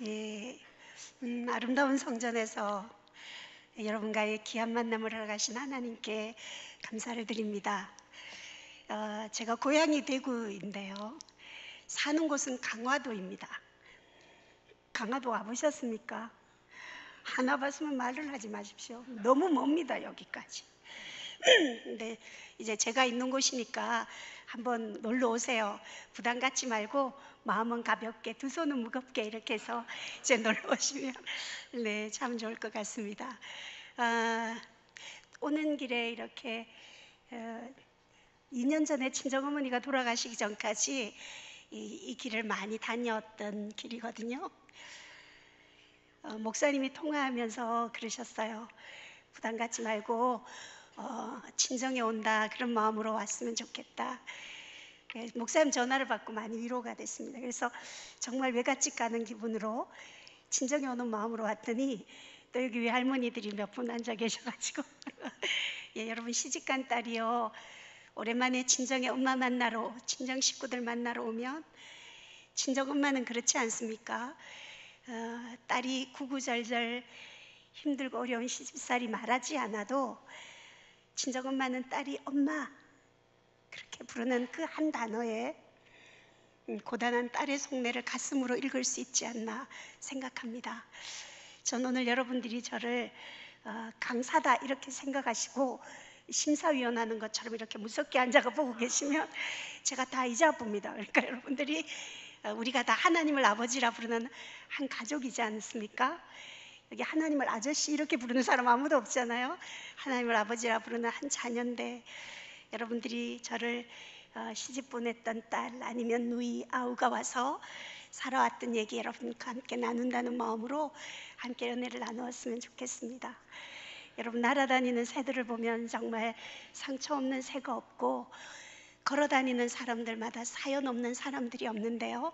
예, 아름다운 성전에서 여러분과의 귀한 만남을 하러 가신 하나님께 감사를 드립니다. 제가 고향이 대구인데요. 사는 곳은 강화도입니다. 강화도 와보셨습니까? 안 와봤으면 말을 하지 마십시오. 너무 멉니다, 여기까지. 근데 이제 제가 있는 곳이니까 한번 놀러 오세요. 부담 갖지 말고 마음은 가볍게, 두 손은 무겁게 이렇게 해서 이제 놀러 오시면 네, 참 좋을 것 같습니다. 오는 길에 이렇게 2년 전에 친정어머니가 돌아가시기 전까지 이 길을 많이 다녔던 길이거든요. 목사님이 통화하면서 그러셨어요. 부담 갖지 말고 친정에 온다 그런 마음으로 왔으면 좋겠다. 목사님 전화를 받고 많이 위로가 됐습니다. 그래서 정말 외갓집 가는 기분으로 친정에 오는 마음으로 왔더니 또 여기 외할머니들이 몇 분 앉아 계셔가지고 예, 여러분 시집간 딸이요, 오랜만에 친정에 엄마 만나러, 친정 식구들 만나러 오면 친정엄마는 그렇지 않습니까? 딸이 구구절절 힘들고 어려운 시집살이 말하지 않아도 친정엄마는 딸이 엄마 그렇게 부르는 그 한 단어에 고단한 딸의 속내를 가슴으로 읽을 수 있지 않나 생각합니다. 전 오늘 여러분들이 저를 강사다 이렇게 생각하시고 심사위원 하는 것처럼 이렇게 무섭게 앉아가 보고 계시면 제가 다 잊어봅니다. 그러니까 여러분들이 우리가 다 하나님을 아버지라 부르는 한 가족이지 않습니까? 여기 하나님을 아저씨 이렇게 부르는 사람 아무도 없잖아요. 하나님을 아버지라 부르는 한 자녀인데 여러분들이 저를 시집 보냈던 딸 아니면 누이 아우가 와서 살아왔던 얘기 여러분과 함께 나눈다는 마음으로 함께 은혜를 나누었으면 좋겠습니다. 여러분 날아다니는 새들을 보면 정말 상처 없는 새가 없고 걸어다니는 사람들마다 사연 없는 사람들이 없는데요.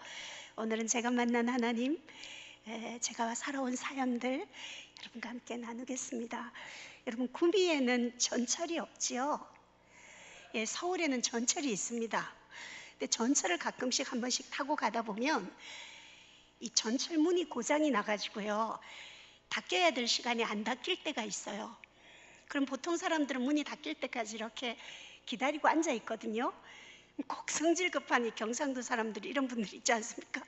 오늘은 제가 만난 하나님, 제가 살아온 사연들 여러분과 함께 나누겠습니다. 여러분 구미에는 전철이 없지요. 예, 서울에는 전철이 있습니다. 근데 전철을 가끔씩 한 번씩 타고 가다 보면 이 전철 문이 고장이 나가지고요, 닫혀야 될 시간에 안 닫힐 때가 있어요. 그럼 보통 사람들은 문이 닫힐 때까지 이렇게 기다리고 앉아 있거든요. 꼭 성질 급한 이 경상도 사람들이 이런 분들 있지 않습니까?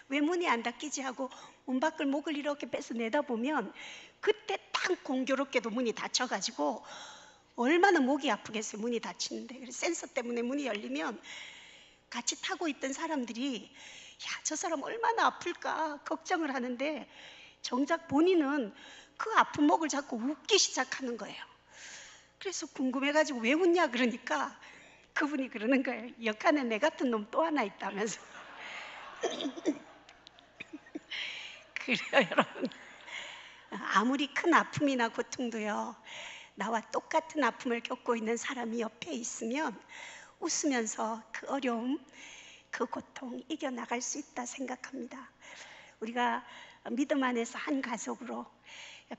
왜 문이 안 닫히지 하고 문 밖을 목을 이렇게 빼서 내다보면 그때 딱 공교롭게도 문이 닫혀가지고 얼마나 목이 아프겠어요. 문이 닫히는데. 그래서 센서 때문에 문이 열리면 같이 타고 있던 사람들이 야, 저 사람 얼마나 아플까 걱정을 하는데 정작 본인은 그 아픈 목을 잡고 웃기 시작하는 거예요. 그래서 궁금해가지고 왜 웃냐 그러니까 그분이 그러는 거예요. 역한에 내 같은 놈 또 하나 있다면서. 그래요 여러분, 아무리 큰 아픔이나 고통도요, 나와 똑같은 아픔을 겪고 있는 사람이 옆에 있으면 웃으면서 그 어려움, 그 고통 이겨나갈 수 있다 생각합니다. 우리가 믿음 안에서 한 가족으로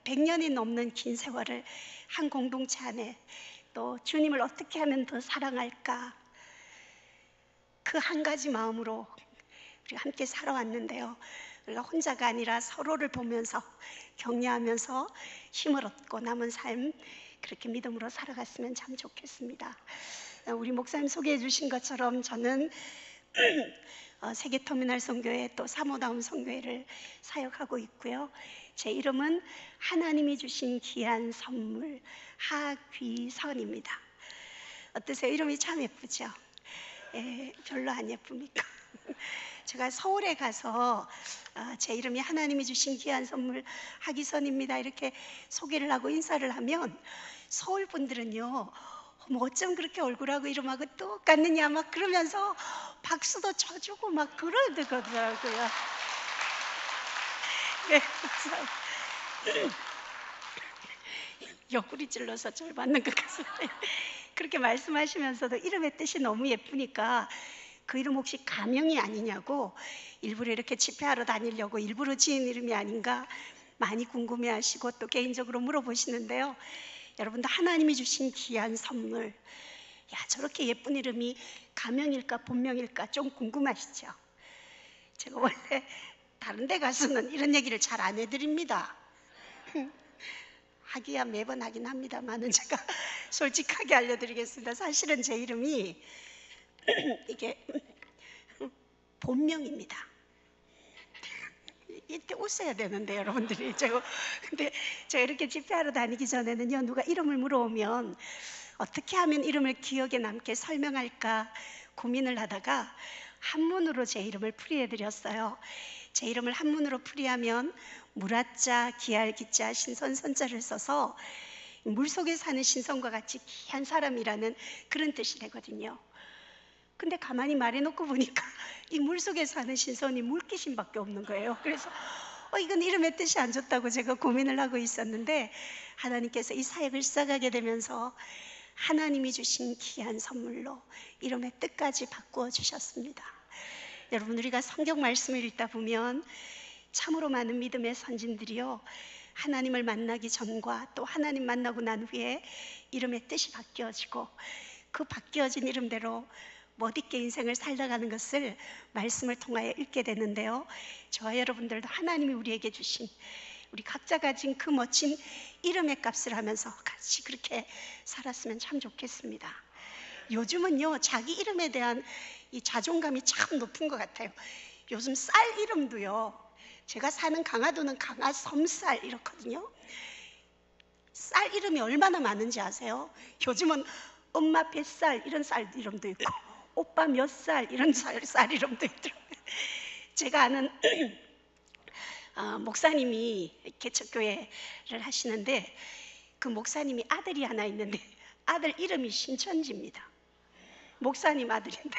100년이 넘는 긴 세월을 한 공동체 안에 또 주님을 어떻게 하면 더 사랑할까, 그 한 가지 마음으로 우리가 함께 살아왔는데요. 우리가 혼자가 아니라 서로를 보면서 격려하면서 힘을 얻고 남은 삶 그렇게 믿음으로 살아갔으면 참 좋겠습니다. 우리 목사님 소개해 주신 것처럼 저는 세계터미널 선교회 또 사모다운 선교회를 사역하고 있고요. 제 이름은 하나님이 주신 귀한 선물 하귀선입니다. 어떠세요? 이름이 참 예쁘죠? 예, 별로 안 예쁩니까? 제가 서울에 가서 제 이름이 하나님이 주신 귀한 선물 하기선입니다 이렇게 소개를 하고 인사를 하면 서울 분들은요, 어쩜 그렇게 얼굴하고 이름하고 똑같느냐 막 그러면서 박수도 쳐주고 막 그러더라고요. 네, 옆구리 찔러서 절 받는 것 같습니다. 그렇게 말씀하시면서도 이름의 뜻이 너무 예쁘니까 그 이름 혹시 가명이 아니냐고 일부러 이렇게 집회하러 다니려고 일부러 지은 이름이 아닌가 많이 궁금해하시고 또 개인적으로 물어보시는데요. 여러분도 하나님이 주신 귀한 선물, 야 저렇게 예쁜 이름이 가명일까 본명일까 좀 궁금하시죠? 제가 원래 다른 데 가서는 이런 얘기를 잘 안 해드립니다. 하기야 매번 하긴 합니다만은 제가 솔직하게 알려드리겠습니다. 사실은 제 이름이 이게 본명입니다. 이때 웃어야 되는데 여러분들이 근데 제가 이렇게 집회하러 다니기 전에는요, 누가 이름을 물어오면 어떻게 하면 이름을 기억에 남게 설명할까 고민을 하다가 한문으로 제 이름을 풀이해드렸어요. 제 이름을 한문으로 풀이하면 무라자, 기알기자, 신선선자를 써서 물속에 사는 신선과 같이 귀한 사람이라는 그런 뜻이 되거든요. 근데 가만히 말해놓고 보니까 이 물속에 사는 신선이 물귀신밖에 없는 거예요. 그래서 이건 이름의 뜻이 안 좋다고 제가 고민을 하고 있었는데, 하나님께서 이 사역을 시작하게 되면서 하나님이 주신 귀한 선물로 이름의 뜻까지 바꾸어 주셨습니다. 여러분, 우리가 성경 말씀을 읽다 보면 참으로 많은 믿음의 선진들이요, 하나님을 만나기 전과 또 하나님 만나고 난 후에 이름의 뜻이 바뀌어지고 그 바뀌어진 이름대로 멋있게 인생을 살아가는 것을 말씀을 통하여 읽게 되는데요, 저와 여러분들도 하나님이 우리에게 주신, 우리 각자 가진 그 멋진 이름의 값을 하면서 같이 그렇게 살았으면 참 좋겠습니다. 요즘은요, 자기 이름에 대한 이 자존감이 참 높은 것 같아요. 요즘 쌀 이름도요, 제가 사는 강화도는 강화 섬쌀 이렇거든요. 쌀 이름이 얼마나 많은지 아세요? 요즘은 엄마 뱃살 이런 쌀 이름도 있고 오빠 몇 살 이런 쌀 이름도 있더라고요. 제가 아는 목사님이 개척교회를 하시는데, 그 목사님이 아들이 하나 있는데 아들 이름이 신천지입니다. 목사님 아들인데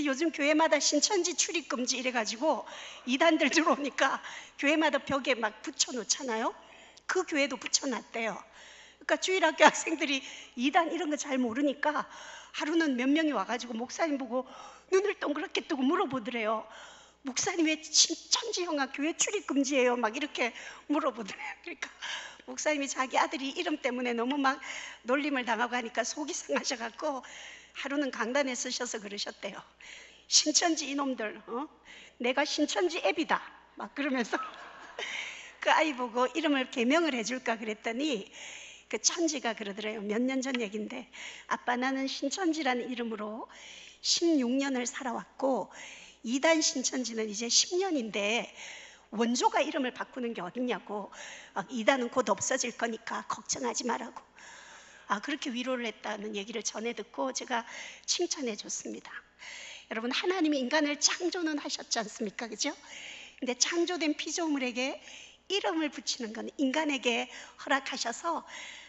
요즘 교회마다 신천지 출입금지 이래가지고 이단들 들어오니까 교회마다 벽에 막 붙여놓잖아요. 그 교회도 붙여놨대요. 그러니까 주일학교 학생들이 이단 이런 거 잘 모르니까 하루는 몇 명이 와가지고 목사님 보고 눈을 동그랗게 뜨고 물어보더래요. 목사님 왜 신천지 형아 교회 출입금지예요? 막 이렇게 물어보더래요. 그러니까 목사님이 자기 아들이 이름 때문에 너무 막 놀림을 당하고 하니까 속이 상하셔갖고 하루는 강단에 서셔서 그러셨대요. 신천지 이놈들, 내가 신천지 애비다 막 그러면서 그 아이 보고 이름을 개명을 해줄까 그랬더니 그 천지가 그러더래요. 몇 년 전 얘긴데, 아빠 나는 신천지라는 이름으로 16년을 살아왔고 이단 신천지는 이제 10년인데 원조가 이름을 바꾸는 게 어딨냐고, 이단은 곧 없어질 거니까 걱정하지 말라고 그렇게 위로를 했다는 얘기를 전해 듣고 제가 칭찬해 줬습니다. 여러분, 하나님이 인간을 창조는 하셨지 않습니까? 그죠? 근데 창조된 피조물에게 이름을 붙이는 건 인간에게 허락하셔서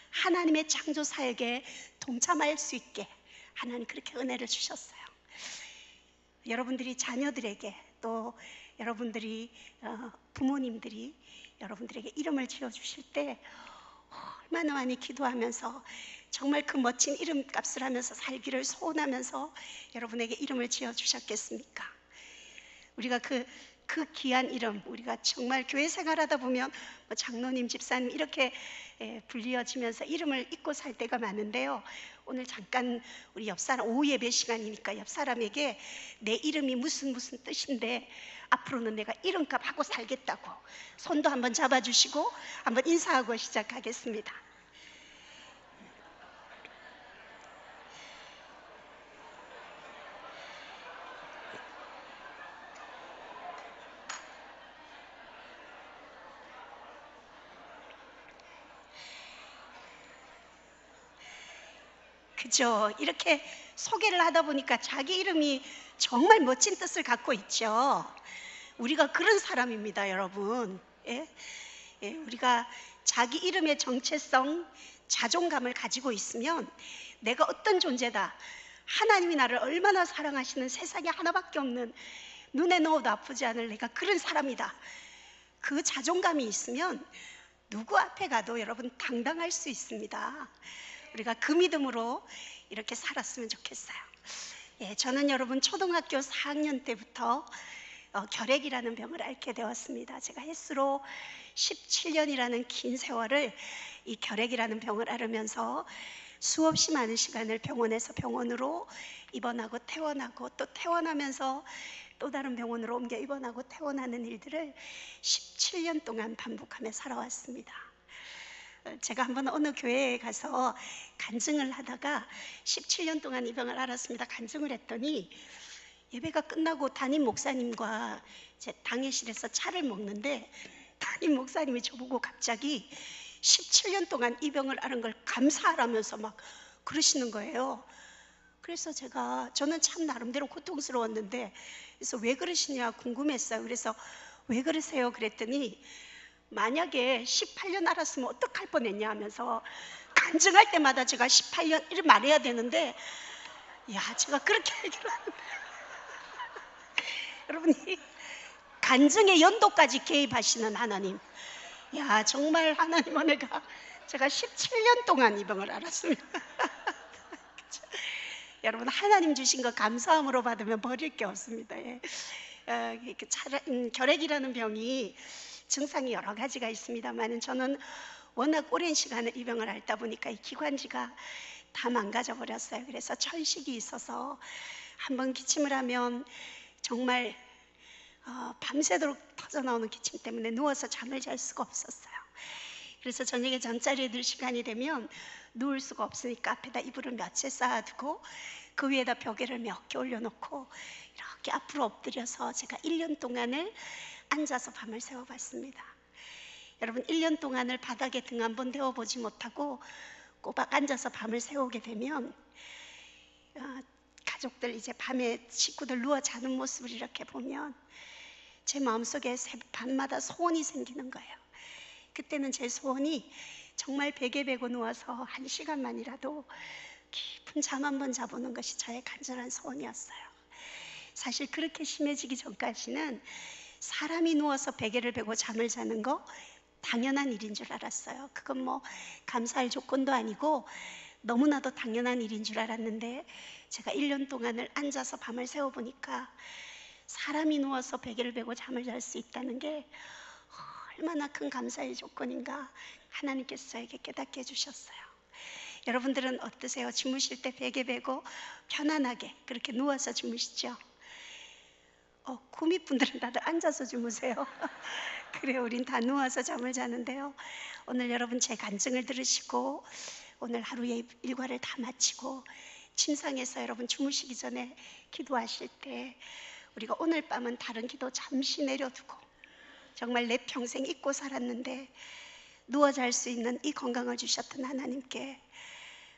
하나님의 창조 사역에 동참할 수 있게 하나님 그렇게 은혜를 주셨어요. 여러분들이 자녀들에게, 또 여러분들이 부모님들이 여러분들에게 이름을 지어주실 때 얼마나 많이 기도하면서 정말 그 멋진 이름값을 하면서 살기를 소원하면서 여러분에게 이름을 지어주셨겠습니까? 우리가 그 귀한 이름, 우리가 정말 교회 생활하다 보면 장로님, 집사님 이렇게 불리어지면서 이름을 잊고 살 때가 많은데요, 오늘 잠깐 우리 옆사람, 오후 예배 시간이니까 옆사람에게 내 이름이 무슨 뜻인데 앞으로는 내가 이름값 하고 살겠다고 손도 한번 잡아주시고 한번 인사하고 시작하겠습니다. 그죠? 이렇게 소개를 하다 보니까 자기 이름이 정말 멋진 뜻을 갖고 있죠. 우리가 그런 사람입니다, 여러분. 예? 우리가 자기 이름의 정체성, 자존감을 가지고 있으면 내가 어떤 존재다, 하나님이 나를 얼마나 사랑하시는 세상에 하나밖에 없는, 눈에 넣어도 아프지 않을 내가 그런 사람이다, 그 자존감이 있으면 누구 앞에 가도 여러분 당당할 수 있습니다. 우리가 그 믿음으로 이렇게 살았으면 좋겠어요. 저는 여러분 초등학교 4학년 때부터 결핵이라는 병을 앓게 되었습니다. 제가 햇수로 17년이라는 긴 세월을 이 결핵이라는 병을 앓으면서 수없이 많은 시간을 병원에서 병원으로 입원하고 퇴원하고 또 퇴원하면서 또 다른 병원으로 옮겨 입원하고 퇴원하는 일들을 17년 동안 반복하며 살아왔습니다. 제가 한번 어느 교회에 가서 간증을 하다가 17년 동안 이 병을 앓았습니다. 간증을 했더니 예배가 끝나고 담임 목사님과 제 당회실에서 차를 먹는데 담임 목사님이 저보고 갑자기 17년 동안 이 병을 앓은 걸 감사하라면서 막 그러시는 거예요. 그래서 저는 참 나름대로 고통스러웠는데, 그래서 왜 그러시냐 궁금했어요. 그래서 왜 그러세요? 그랬더니 만약에 18년 앓았으면 어떡할 뻔했냐 하면서, 간증할 때마다 제가 18년 이렇게 말해야 되는데, 야, 제가 그렇게 얘기를 하는데 여러분이 간증의 연도까지 개입하시는 하나님, 야, 정말 하나님 은혜가, 제가 17년 동안 이 병을 앓았습니다. 여러분, 하나님 주신 거 감사함으로 받으면 버릴 게 없습니다. 예. 결핵이라는 병이 증상이 여러 가지가 있습니다만, 저는 워낙 오랜 시간을 이 병을 앓다 보니까 이 기관지가 다 망가져 버렸어요. 그래서 천식이 있어서 한번 기침을 하면 정말 밤새도록 터져나오는 기침 때문에 누워서 잠을 잘 수가 없었어요. 그래서 저녁에 잠자리에 들 시간이 되면 누울 수가 없으니까 앞에다 이불을 몇 채 쌓아두고 그 위에다 벽에를 몇 개 올려놓고 이렇게 앞으로 엎드려서 제가 1년 동안을 앉아서 밤을 새워봤습니다. 여러분, 1년 동안을 바닥에 등 한 번 대어보지 못하고 꼬박 앉아서 밤을 새우게 되면 가족들 이제 밤에 식구들 누워 자는 모습을 이렇게 보면 제 마음속에 밤마다 소원이 생기는 거예요. 그때는 제 소원이 정말 베개 베고 누워서 1시간만이라도 깊은 잠 한 번 자보는 것이 저의 간절한 소원이었어요. 사실 그렇게 심해지기 전까지는 사람이 누워서 베개를 베고 잠을 자는 거 당연한 일인 줄 알았어요. 그건 뭐 감사할 조건도 아니고 너무나도 당연한 일인 줄 알았는데, 제가 1년 동안을 앉아서 밤을 새워보니까 사람이 누워서 베개를 베고 잠을 잘 수 있다는 게 얼마나 큰 감사의 조건인가 하나님께서 저에게 깨닫게 해주셨어요. 여러분들은 어떠세요? 주무실 때 베개 베고 편안하게 그렇게 누워서 주무시죠? 구미분들은 다들 앉아서 주무세요. 그래요, 우린 다 누워서 잠을 자는데요. 오늘 여러분 제 간증을 들으시고 오늘 하루의 일과를 다 마치고 침상에서 여러분 주무시기 전에 기도하실 때, 우리가 오늘 밤은 다른 기도 잠시 내려두고 정말 내 평생 잊고 살았는데 누워 잘 수 있는 이 건강을 주셨던 하나님께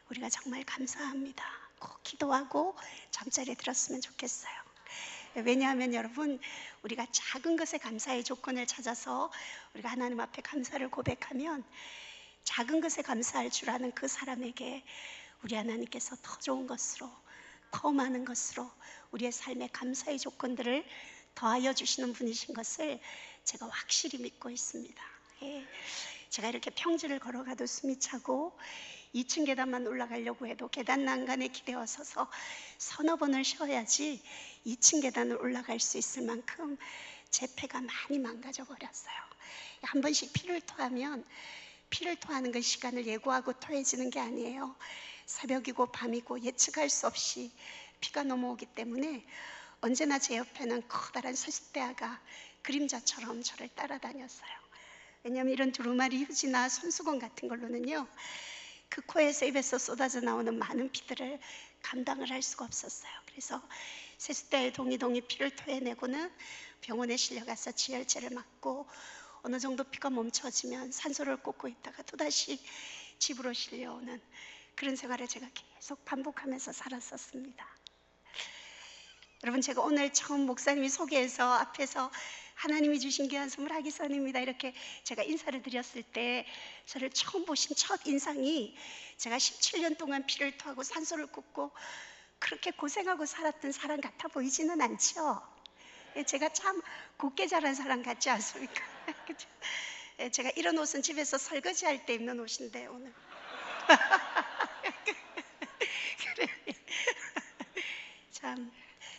우리가 정말 감사합니다. 꼭 기도하고 잠자리에 들었으면 좋겠어요. 왜냐하면 여러분, 우리가 작은 것에 감사의 조건을 찾아서 우리가 하나님 앞에 감사를 고백하면 작은 것에 감사할 줄 아는 그 사람에게 우리 하나님께서 더 좋은 것으로, 더 많은 것으로 우리의 삶에 감사의 조건들을 더하여 주시는 분이신 것을 제가 확실히 믿고 있습니다. 제가 이렇게 평지를 걸어가도 숨이 차고 2층 계단만 올라가려고 해도 계단 난간에 기대어 서서 서너 번을 쉬어야지 2층 계단을 올라갈 수 있을 만큼 제 폐가 많이 망가져 버렸어요. 한 번씩 피를 토하면, 피를 토하는 건 시간을 예고하고 토해지는 게 아니에요. 새벽이고 밤이고 예측할 수 없이 피가 넘어오기 때문에 언제나 제 옆에는 커다란 세숫대야가 그림자처럼 저를 따라다녔어요. 왜냐하면 이런 두루마리 휴지나 손수건 같은 걸로는요, 그 코에서 입에서 쏟아져 나오는 많은 피들을 감당을 할 수가 없었어요. 그래서 세숫대에 동이동이 피를 토해내고는 병원에 실려가서 지혈제를 맞고 어느 정도 피가 멈춰지면 산소를 꽂고 있다가 또다시 집으로 실려오는 그런 생활을 제가 계속 반복하면서 살았었습니다. 여러분, 제가 오늘 처음 목사님이 소개해서 앞에서 하나님이 주신 귀한 선물 하기선입니다 이렇게 제가 인사를 드렸을 때 저를 처음 보신 첫 인상이 제가 17년 동안 피를 토하고 산소를 꽂고 그렇게 고생하고 살았던 사람 같아 보이지는 않죠? 제가 참 곱게 자란 사람 같지 않습니까? 그죠? 제가 이런 옷은 집에서 설거지할 때 입는 옷인데 오늘 그래. 참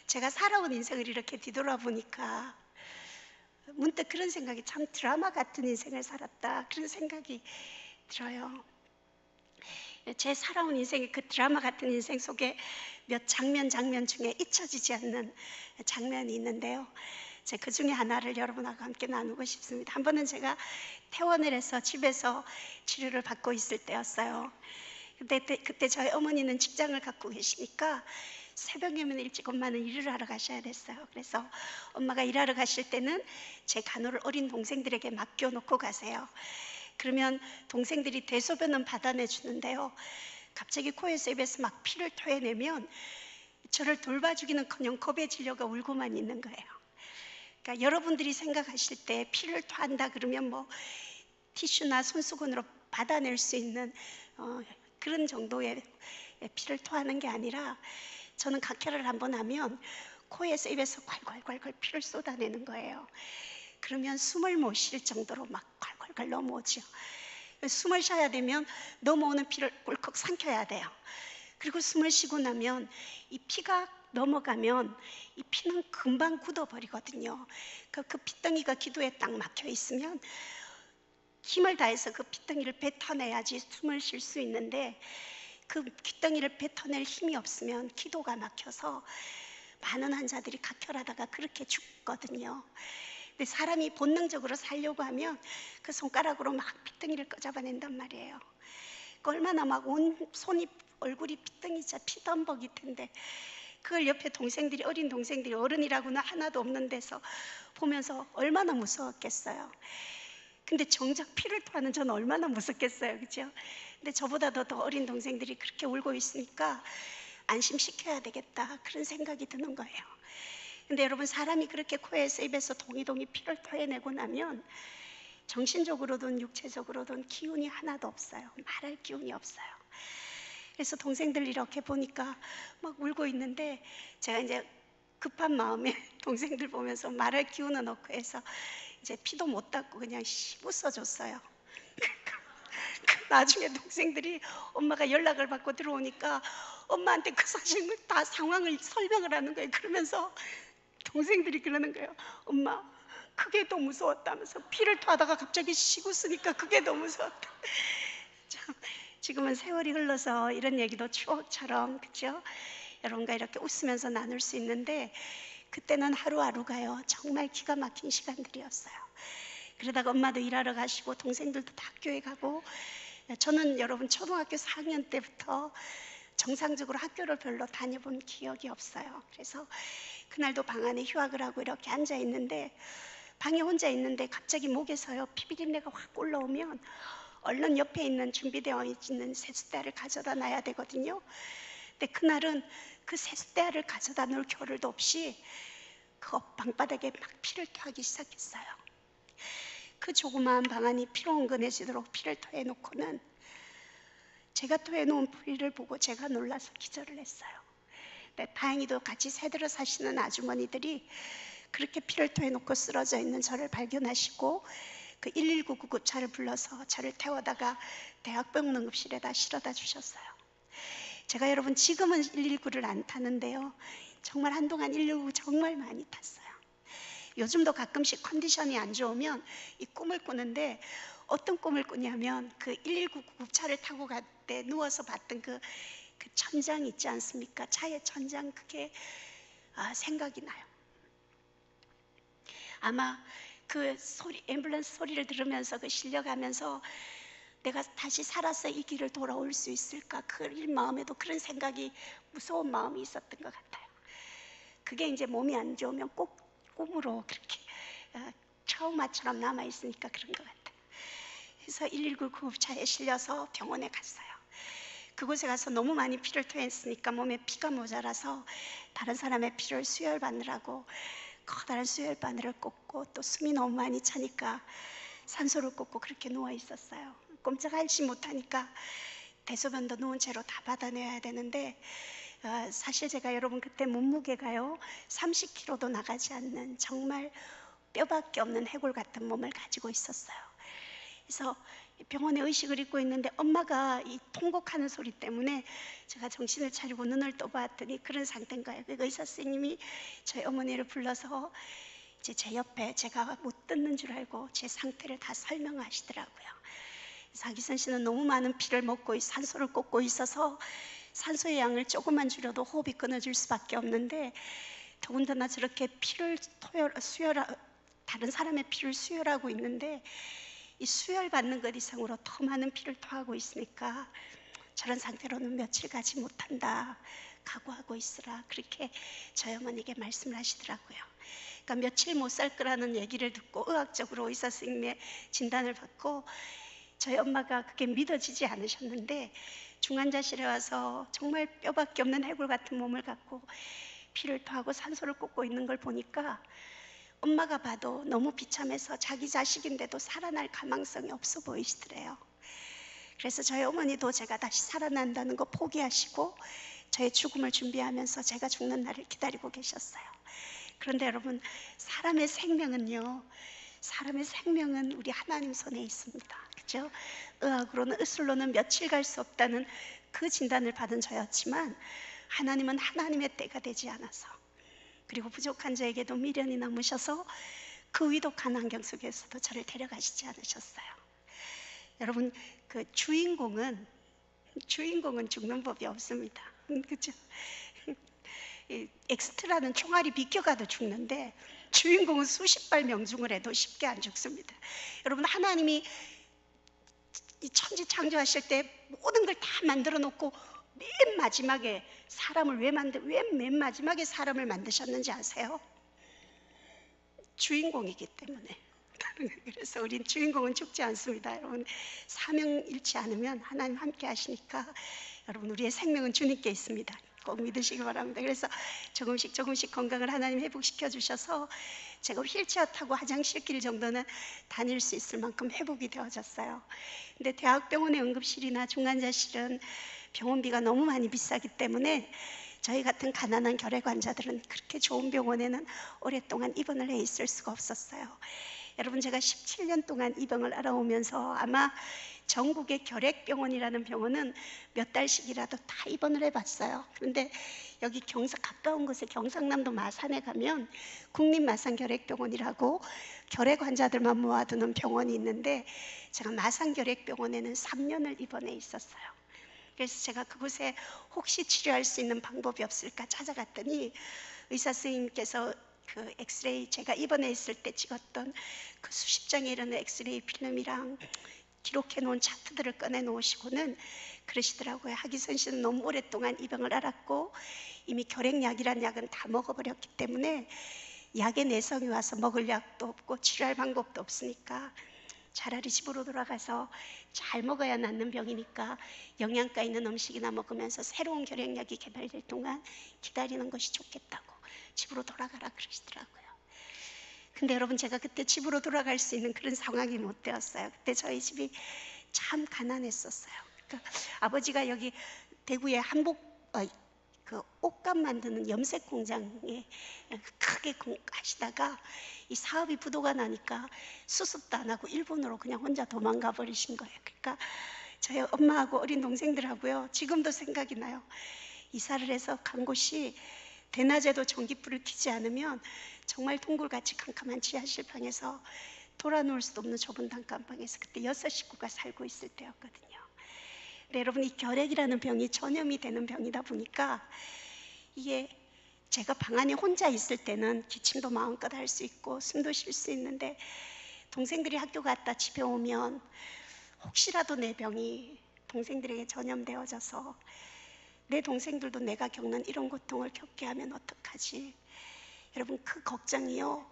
제가 살아온 인생을 이렇게 뒤돌아보니까 문득 그런 생각이, 참 드라마 같은 인생을 살았다 그런 생각이 들어요. 제 살아온 인생의 그 드라마 같은 인생 속에 몇 장면 중에 잊혀지지 않는 장면이 있는데요. 그 중에 하나를 여러분하고 함께 나누고 싶습니다. 한 번은 제가 퇴원을 해서 집에서 치료를 받고 있을 때였어요. 그때 저희 어머니는 직장을 갖고 계시니까 새벽이면 일찍 엄마는 일을 하러 가셔야 됐어요. 그래서 엄마가 일하러 가실 때는 제 간호를 어린 동생들에게 맡겨놓고 가세요. 그러면 동생들이 대소변은 받아내 주는데요, 갑자기 코에서 입에서 막 피를 토해내면 저를 돌봐주기는커녕 겁에 질려가 울고만 있는 거예요. 그러니까 여러분들이 생각하실 때 피를 토한다 그러면 뭐 티슈나 손수건으로 받아낼 수 있는 그런 정도의 피를 토하는 게 아니라, 저는 각혈을 한번 하면 코에서 입에서 콸콸콸콸 피를 쏟아내는 거예요. 그러면 숨을 못 쉴 정도로 막 콸콸콸 넘어오죠. 숨을 쉬어야 되면 넘어오는 피를 꿀꺽 삼켜야 돼요. 그리고 숨을 쉬고 나면 이 피가 넘어가면 이 피는 금방 굳어버리거든요. 그 피덩이가 기도에 딱 막혀 있으면 힘을 다해서 그 피덩이를 뱉어내야지 숨을 쉴 수 있는데, 그 피덩이를 뱉어낼 힘이 없으면 기도가 막혀서 많은 환자들이 각혈하다가 그렇게 죽거든요. 근데 사람이 본능적으로 살려고 하면 그 손가락으로 막 피덩이를 꺼잡아낸단 말이에요. 얼마나 막 온 손이 얼굴이 피덩이자 피덤벅일 텐데, 그걸 옆에 동생들이, 어린 동생들이, 어른이라고는 하나도 없는 데서 보면서 얼마나 무서웠겠어요. 근데 정작 피를 토하는 저는 얼마나 무섭겠어요, 그죠? 근데 저보다도 더 어린 동생들이 그렇게 울고 있으니까 안심시켜야 되겠다, 그런 생각이 드는 거예요. 근데 여러분, 사람이 그렇게 코에서 입에서 동이동이 피를 토해내고 나면 정신적으로든 육체적으로든 기운이 하나도 없어요. 말할 기운이 없어요. 그래서 동생들 이렇게 보니까 막 울고 있는데, 제가 이제 급한 마음에 동생들 보면서 말할 기운은 없고 해서 이제 피도 못 닦고 그냥 씹어줬어요. 나중에 동생들이 엄마가 연락을 받고 들어오니까 엄마한테 그 사실을 다 상황을 설명을 하는 거예요. 그러면서 동생들이 그러는 거예요. 엄마, 그게 더 무서웠다면서. 피를 토하다가 갑자기 쉬고 쓰니까 그게 더 무서웠다. 참, 지금은 세월이 흘러서 이런 얘기도 추억처럼, 그렇죠? 여러분과 이렇게 웃으면서 나눌 수 있는데, 그때는 하루하루가요 정말 기가 막힌 시간들이었어요. 그러다가 엄마도 일하러 가시고 동생들도 다 학교에 가고, 저는 여러분 초등학교 4학년 때부터 정상적으로 학교를 별로 다녀본 기억이 없어요. 그래서 그날도 방 안에 휴학을 하고 이렇게 앉아 있는데, 방에 혼자 있는데 갑자기 목에서요 피비린내가 확 올라오면 얼른 옆에 있는 준비되어 있는 세숫대야를 가져다 놔야 되거든요. 근데 그날은 그 세숫대야를 가져다 놓을 겨를도 없이 그 방바닥에 막 피를 토하기 시작했어요. 그 조그마한 방 안이 피로 은근해지도록 피를 토해놓고는 제가 토해놓은 피를 보고 제가 놀라서 기절을 했어요. 근데 다행히도 같이 새들어 사시는 아주머니들이 그렇게 피를 토해놓고 쓰러져 있는 저를 발견하시고 그 119 구급차를 불러서 저를 태워다가 대학병원 응급실에다 실어다 주셨어요. 제가 여러분 지금은 119를 안 타는데요, 정말 한동안 119 정말 많이 탔어요. 요즘도 가끔씩 컨디션이 안 좋으면 이 꿈을 꾸는데, 어떤 꿈을 꾸냐면 그 119 구급차를 타고 갈 때 누워서 봤던 그 천장 있지 않습니까? 차의 천장, 그게 생각이 나요. 아마 그 소리, 앰뷸런스 소리를 들으면서 그 실려가면서 내가 다시 살아서 이 길을 돌아올 수 있을까, 그 마음에도 그런 생각이, 무서운 마음이 있었던 것 같아요. 그게 이제 몸이 안 좋으면 꼭 꿈으로 그렇게 트라우마처럼 남아있으니까 그런 것 같아요. 그래서 119 구급차에 실려서 병원에 갔어요. 그곳에 가서 너무 많이 피를 토했으니까 몸에 피가 모자라서 다른 사람의 피를 수혈받느라고 커다란 수혈바늘을 꽂고, 또 숨이 너무 많이 차니까 산소를 꽂고 그렇게 누워 있었어요. 꼼짝하지 못하니까 대소변도 누운 채로 다 받아내야 되는데, 사실 제가 여러분 그때 몸무게가요 30kg도 나가지 않는 정말 뼈밖에 없는 해골 같은 몸을 가지고 있었어요. 그래서 병원에 의식을 잃고 있는데 엄마가 이 통곡하는 소리 때문에 제가 정신을 차리고 눈을 떠봤더니 그런 상태인 거예요. 그 의사 선생님이 저희 어머니를 불러서 이제 제 옆에, 제가 못 듣는 줄 알고 제 상태를 다 설명하시더라고요. 하기선 씨는 너무 많은 피를 먹고 산소를 꽂고 있어서 산소의 양을 조금만 줄여도 호흡이 끊어질 수밖에 없는데, 더군다나 저렇게 피를 다른 사람의 피를 수혈하고 있는데 이 수혈받는 것 이상으로 더 많은 피를 토하고 있으니까 저런 상태로는 며칠 가지 못한다, 각오하고 있으라, 그렇게 저희 어머니에게 말씀을 하시더라고요. 그러니까 며칠 못 살 거라는 얘기를 듣고 의학적으로 의사 선생님의 진단을 받고 저희 엄마가 그게 믿어지지 않으셨는데 중환자실에 와서 정말 뼈밖에 없는 해골 같은 몸을 갖고 피를 토하고 산소를 꽂고 있는 걸 보니까 엄마가 봐도 너무 비참해서 자기 자식인데도 살아날 가망성이 없어 보이시더래요. 그래서 저희 어머니도 제가 다시 살아난다는 거 포기하시고 저의 죽음을 준비하면서 제가 죽는 날을 기다리고 계셨어요. 그런데 여러분, 사람의 생명은 우리 하나님 손에 있습니다. 그죠? 의학으로는, 의술로는 며칠 갈 수 없다는 그 진단을 받은 저였지만 하나님은 하나님의 때가 되지 않아서, 그리고 부족한 저에게도 미련이 남으셔서 그 위독한 환경 속에서도 저를 데려가시지 않으셨어요. 여러분, 그 주인공은 죽는 법이 없습니다. 그죠? 엑스트라는 총알이 비껴가도 죽는데 주인공은 수십 발 명중을 해도 쉽게 안 죽습니다. 여러분, 하나님이 이 천지 창조하실 때 모든 걸 다 만들어 놓고 맨 마지막에 사람을 왜 맨 마지막에 사람을 만드셨는지 아세요? 주인공이기 때문에. 그래서 우린 주인공은 죽지 않습니다. 여러분, 사명 잃지 않으면 하나님 함께 하시니까 여러분, 우리의 생명은 주님께 있습니다. 꼭 믿으시기 바랍니다. 그래서 조금씩 건강을 하나님 회복시켜 주셔서 제가 휠체어 타고 화장실 길 정도는 다닐 수 있을 만큼 회복이 되어졌어요. 근데 대학병원의 응급실이나 중환자실은 병원비가 너무 많이 비싸기 때문에 저희 같은 가난한 결핵 환자들은 그렇게 좋은 병원에는 오랫동안 입원을 해 있을 수가 없었어요. 여러분, 제가 17년 동안 이 병을 알아오면서 아마 전국의 결핵병원이라는 병원은 몇 달씩이라도 다 입원을 해봤어요. 그런데 여기 가까운 곳에 경상남도 마산에 가면 국립마산결핵병원이라고 결핵 환자들만 모아두는 병원이 있는데 제가 마산결핵병원에는 3년을 입원해 있었어요. 그래서 제가 그곳에 혹시 치료할 수 있는 방법이 없을까 찾아갔더니 의사 선생님께서 그 엑스레이, 제가 입원해 있을 때 찍었던 그 수십 장에 이르는 엑스레이 필름이랑 기록해 놓은 차트들을 꺼내 놓으시고는 그러시더라고요. 하기선 씨는 너무 오랫동안 이 병을 앓았고 이미 결핵약이란 약은 다 먹어버렸기 때문에 약의 내성이 와서 먹을 약도 없고 치료할 방법도 없으니까 차라리 집으로 돌아가서 잘 먹어야 낫는 병이니까 영양가 있는 음식이나 먹으면서 새로운 결핵약이 개발될 동안 기다리는 것이 좋겠다고 집으로 돌아가라 그러시더라고요. 근데 여러분, 제가 그때 집으로 돌아갈 수 있는 그런 상황이 못 되었어요. 그때 저희 집이 참 가난했었어요. 그러니까 아버지가 여기 대구에 그 옷감 만드는 염색 공장에 크게 하시다가 이 사업이 부도가 나니까 수습도 안 하고 일본으로 그냥 혼자 도망가 버리신 거예요. 그러니까 저희 엄마하고 어린 동생들하고요, 지금도 생각이 나요. 이사를 해서 간 곳이 대낮에도 전기불을 켜지 않으면 정말 동굴같이 캄캄한 지하실 방에서 돌아 누울 수도 없는 좁은 단칸방에서 그때 6 식구가 살고 있을 때였거든요. 근데 여러분, 이 결핵이라는 병이 전염이 되는 병이다 보니까 이게 제가 방 안에 혼자 있을 때는 기침도 마음껏 할 수 있고 숨도 쉴 수 있는데 동생들이 학교 갔다 집에 오면 혹시라도 내 병이 동생들에게 전염되어져서 내 동생들도 내가 겪는 이런 고통을 겪게 하면 어떡하지? 여러분, 그 걱정이요,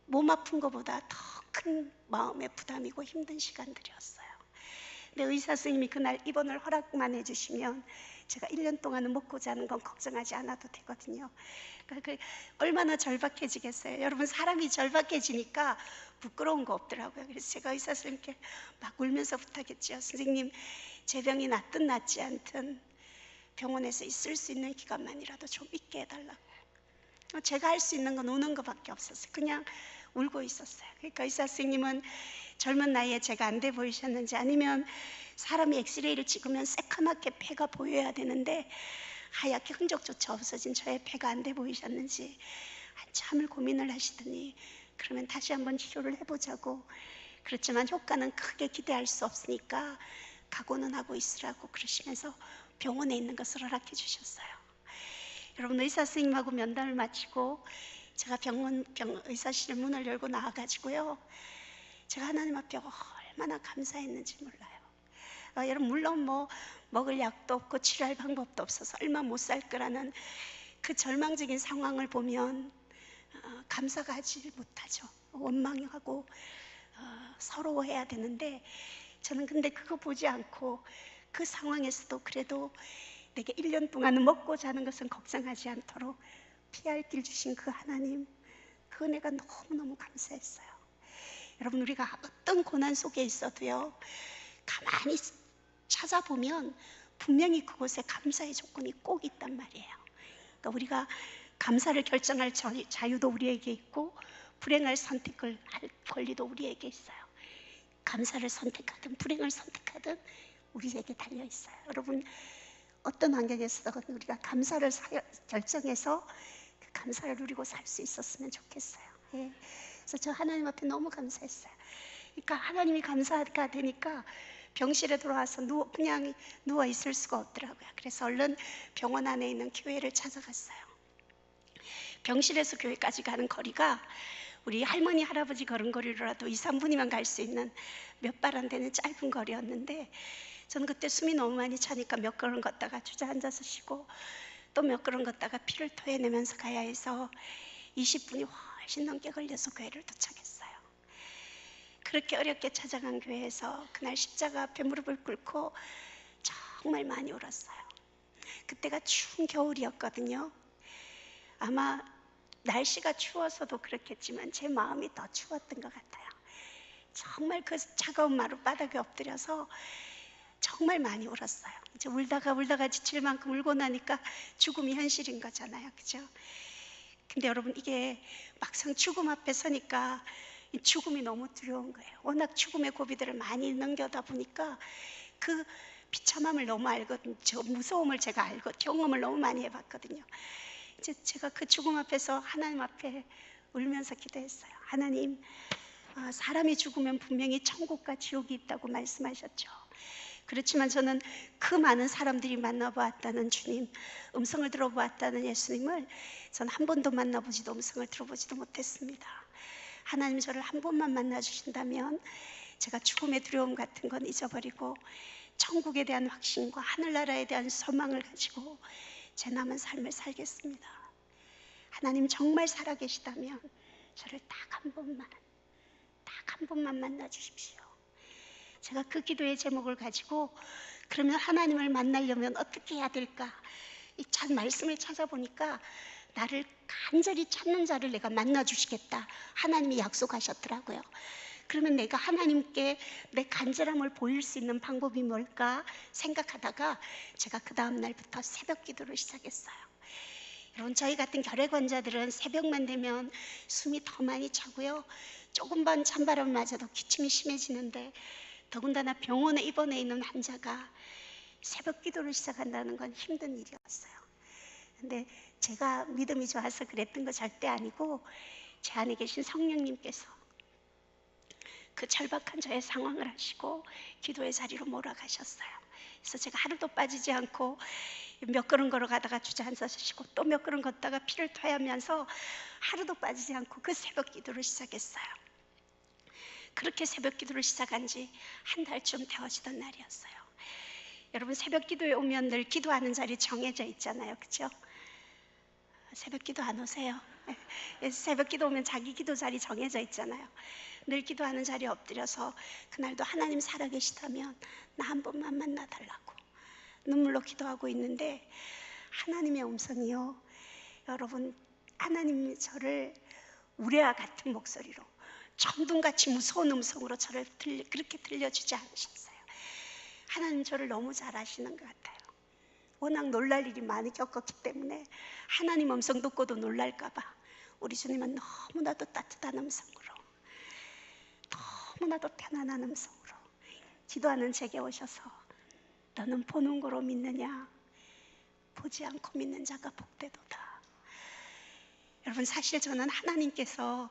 몸 아픈 것보다 더 큰 마음의 부담이고 힘든 시간들이었어요. 근데 의사 선생님이 그날 입원을 허락만 해주시면 제가 1년 동안은 먹고 자는 건 걱정하지 않아도 되거든요. 그러니까 얼마나 절박해지겠어요. 여러분, 사람이 절박해지니까 부끄러운 거 없더라고요. 그래서 제가 의사 선생님께 막 울면서 부탁했죠. 선생님, 제 병이 낫든 낫지 않든 병원에서 있을 수 있는 기간만이라도 좀 있게 해달라고. 제가 할 수 있는 건 우는 것밖에 없었어요. 그냥 울고 있었어요. 그러니까 의사 선생님은 젊은 나이에 제가 안 돼 보이셨는지, 아니면 사람이 엑스레이를 찍으면 새카맣게 폐가 보여야 되는데 하얗게 흔적조차 없어진 저의 폐가 안 돼 보이셨는지 한참을 고민을 하시더니 그러면 다시 한번 치료를 해보자고 그렇지만 효과는 크게 기대할 수 없으니까 각오는 하고 있으라고 그러시면서 병원에 있는 것을 허락해 주셨어요. 여러분, 의사 선생님하고 면담을 마치고 제가 의사실 문을 열고 나와가지고요, 제가 하나님 앞에 얼마나 감사했는지 몰라요. 여러분, 물론 뭐 먹을 약도 없고 치료할 방법도 없어서 얼마 못 살 거라는 그 절망적인 상황을 보면 감사가 하지 못하죠. 원망하고 서러워해야 되는데, 저는 근데 그거 보지 않고 그 상황에서도 그래도 내게 1년 동안 먹고 자는 것은 걱정하지 않도록 피할 길 주신 그 하나님, 그 은혜가 너무너무 감사했어요. 여러분, 우리가 어떤 고난 속에 있어도요, 가만히 찾아보면 분명히 그곳에 감사의 조건이 꼭 있단 말이에요. 그러니까 우리가 감사를 결정할 자유도 우리에게 있고 불행할 선택을 할 권리도 우리에게 있어요. 감사를 선택하든 불행을 선택하든 우리에게 달려 있어요. 여러분, 어떤 환경에서든 우리가 감사를 결정해서 그 감사를 누리고 살 수 있었으면 좋겠어요. 예. 그래서 저 하나님 앞에 너무 감사했어요. 그러니까 하나님이 감사가 되니까 병실에 들어와서 그냥 누워 있을 수가 없더라고요. 그래서 얼른 병원 안에 있는 교회를 찾아갔어요. 병실에서 교회까지 가는 거리가 우리 할머니 할아버지 걸음거리로라도 2, 3분이면 갈 수 있는 몇 발 안 되는 짧은 거리였는데, 저는 그때 숨이 너무 많이 차니까 몇 걸음 걷다가 주저앉아서 쉬고 또 몇 걸음 걷다가 피를 토해내면서 가야 해서 20분이 훨씬 넘게 걸려서 교회를 도착했어요. 그렇게 어렵게 찾아간 교회에서 그날 십자가 앞에 무릎을 꿇고 정말 많이 울었어요. 그때가 추운 겨울이었거든요. 아마 날씨가 추워서도 그렇겠지만 제 마음이 더 추웠던 것 같아요. 정말 그 차가운 마룻바닥에 엎드려서 정말 많이 울었어요. 이제 울다가 지칠 만큼 울고 나니까 죽음이 현실인 거잖아요, 그죠? 근데 여러분, 이게 막상 죽음 앞에 서니까 죽음이 너무 두려운 거예요. 워낙 죽음의 고비들을 많이 넘겨다 보니까 그 비참함을 너무 알거든요. 저 무서움을 제가 알고 경험을 너무 많이 해봤거든요. 이제 제가 그 죽음 앞에서 하나님 앞에 울면서 기도했어요. 하나님, 사람이 죽으면 분명히 천국과 지옥이 있다고 말씀하셨죠. 그렇지만 저는 그 많은 사람들이 만나보았다는 주님, 음성을 들어보았다는 예수님을 전 한 번도 만나보지도 음성을 들어보지도 못했습니다. 하나님, 저를 한 번만 만나주신다면 제가 죽음의 두려움 같은 건 잊어버리고 천국에 대한 확신과 하늘나라에 대한 소망을 가지고 제 남은 삶을 살겠습니다. 하나님, 정말 살아계시다면 저를 딱 한 번만 만나주십시오. 제가 그 기도의 제목을 가지고 그러면 하나님을 만나려면 어떻게 해야 될까? 이 참 말씀을 찾아보니까 나를 간절히 찾는 자를 내가 만나주시겠다, 하나님이 약속하셨더라고요. 그러면 내가 하나님께 내 간절함을 보일 수 있는 방법이 뭘까 생각하다가 제가 그 다음 날부터 새벽 기도를 시작했어요. 여러분, 저희 같은 결핵 환자들은 새벽만 되면 숨이 더 많이 차고요, 조금만 찬바람 맞아도 기침이 심해지는데, 더군다나 병원에 입원해 있는 환자가 새벽 기도를 시작한다는 건 힘든 일이었어요. 근데 제가 믿음이 좋아서 그랬던 거 절대 아니고 제 안에 계신 성령님께서 그 절박한 저의 상황을 아시고 기도의 자리로 몰아가셨어요. 그래서 제가 하루도 빠지지 않고 몇 걸음 걸어가다가 주저앉아서 쉬고 또 몇 걸음 걷다가 피를 토하면서 하루도 빠지지 않고 그 새벽 기도를 시작했어요. 그렇게 새벽 기도를 시작한 지 한 달쯤 되어지던 날이었어요. 여러분, 새벽 기도에 오면 늘 기도하는 자리 정해져 있잖아요, 그죠? 새벽 기도 안 오세요? 새벽 기도 오면 자기 기도 자리 정해져 있잖아요. 늘 기도하는 자리에 엎드려서 그날도 하나님 살아계시다면 나 한 번만 만나달라고 눈물로 기도하고 있는데, 하나님의 음성이요, 여러분, 하나님이 저를 우레와 같은 목소리로 천둥같이 무서운 음성으로 저를 그렇게 들려주지 않으셨어요. 하나님 저를 너무 잘 아시는 것 같아요. 워낙 놀랄 일이 많이 겪었기 때문에 하나님 음성 듣고도 놀랄까 봐 우리 주님은 너무나도 따뜻한 음성으로, 너무나도 편안한 음성으로 기도하는 제게 오셔서 너는 보는 거로 믿느냐? 보지 않고 믿는 자가 복되도다. 여러분, 사실 저는 하나님께서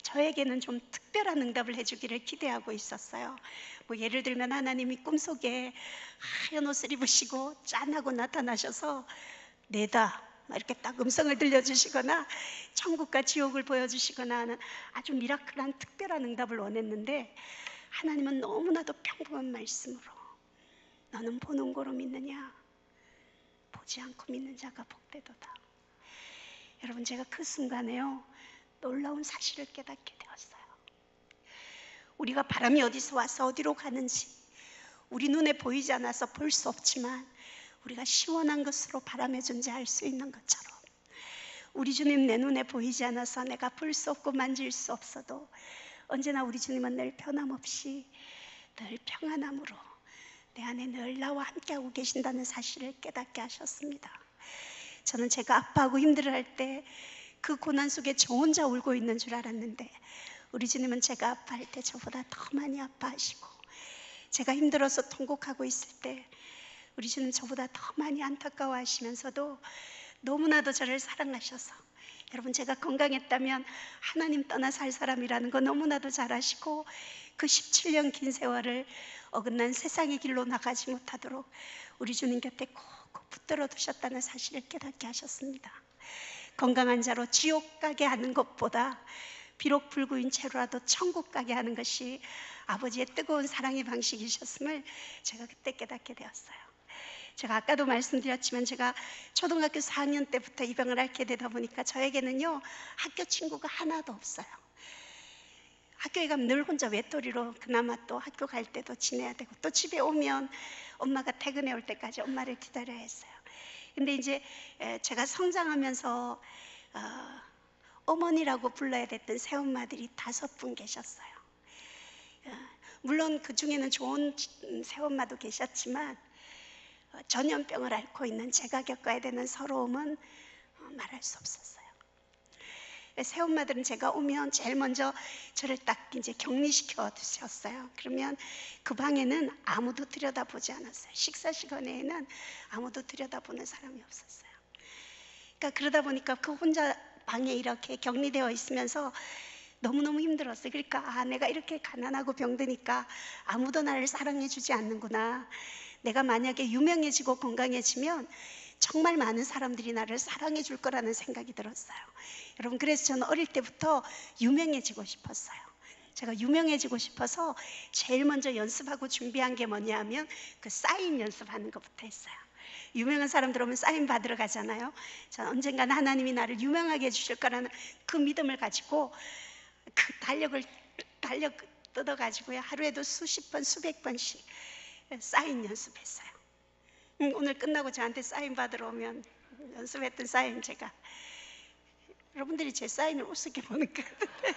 저에게는 좀 특별한 응답을 해주기를 기대하고 있었어요. 뭐 예를 들면 하나님이 꿈속에 하얀 옷을 입으시고 짠하고 나타나셔서 내다 이렇게 딱 음성을 들려주시거나 천국과 지옥을 보여주시거나 하는 아주 미라클한 특별한 응답을 원했는데, 하나님은 너무나도 평범한 말씀으로 너는 보는 거로 믿느냐, 보지 않고 믿는 자가 복되도다. 여러분, 제가 그 순간에요 놀라운 사실을 깨닫게 되었어요. 우리가 바람이 어디서 와서 어디로 가는지 우리 눈에 보이지 않아서 볼 수 없지만, 우리가 시원한 것으로 바람의 존재 알 수 있는 것처럼, 우리 주님 내 눈에 보이지 않아서 내가 볼 수 없고 만질 수 없어도 언제나 우리 주님은 늘 변함없이 늘 평안함으로 내 안에 늘 나와 함께하고 계신다는 사실을 깨닫게 하셨습니다. 저는 제가 아파하고 힘들어할 때 그 고난 속에 저 혼자 울고 있는 줄 알았는데, 우리 주님은 제가 아파할 때 저보다 더 많이 아파하시고, 제가 힘들어서 통곡하고 있을 때 우리 주님 저보다 더 많이 안타까워하시면서도 너무나도 저를 사랑하셔서, 여러분, 제가 건강했다면 하나님 떠나 살 사람이라는 거 너무나도 잘 아시고, 그 17년 긴 세월을 어긋난 세상의 길로 나가지 못하도록 우리 주님 곁에 꼭 붙들어 두셨다는 사실을 깨닫게 하셨습니다. 건강한 자로 지옥 가게 하는 것보다 비록 불구인 채로라도 천국 가게 하는 것이 아버지의 뜨거운 사랑의 방식이셨음을 제가 그때 깨닫게 되었어요. 제가 아까도 말씀드렸지만, 제가 초등학교 4학년 때부터 입양을 앓게 되다 보니까 저에게는요 학교 친구가 하나도 없어요. 학교에 가면 늘 혼자 외톨이로 그나마 또 학교 갈 때도 지내야 되고, 또 집에 오면 엄마가 퇴근해 올 때까지 엄마를 기다려야 했어요. 근데 이제 제가 성장하면서 어머니라고 불러야 됐던 새엄마들이 5분 계셨어요. 물론 그 중에는 좋은 새엄마도 계셨지만, 전염병을 앓고 있는 제가 겪어야 되는 서러움은 말할 수 없었어요. 새엄마들은 제가 오면 제일 먼저 저를 딱 이제 격리시켜 두셨어요. 그러면 그 방에는 아무도 들여다보지 않았어요. 식사 시간에는 아무도 들여다보는 사람이 없었어요. 그러니까 그러다 보니까 그 혼자 방에 이렇게 격리되어 있으면서 너무너무 힘들었어요. 그러니까 내가 이렇게 가난하고 병드니까 아무도 나를 사랑해 주지 않는구나. 내가 만약에 유명해지고 건강해지면 정말 많은 사람들이 나를 사랑해 줄 거라는 생각이 들었어요. 여러분, 그래서 저는 어릴 때부터 유명해지고 싶었어요. 제가 유명해지고 싶어서 제일 먼저 연습하고 준비한 게 뭐냐 하면 그 사인 연습하는 것부터 했어요. 유명한 사람들 오면 사인 받으러 가잖아요. 저는 언젠간 하나님이 나를 유명하게 해주실 거라는 그 믿음을 가지고 그 달력 뜯어가지고요 하루에도 수십 번 수백 번씩 사인 연습했어요. 오늘 끝나고 저한테 사인 받으러 오면 연습했던 사인, 제가 여러분들이 제 사인을 우습게 보는 것 같은데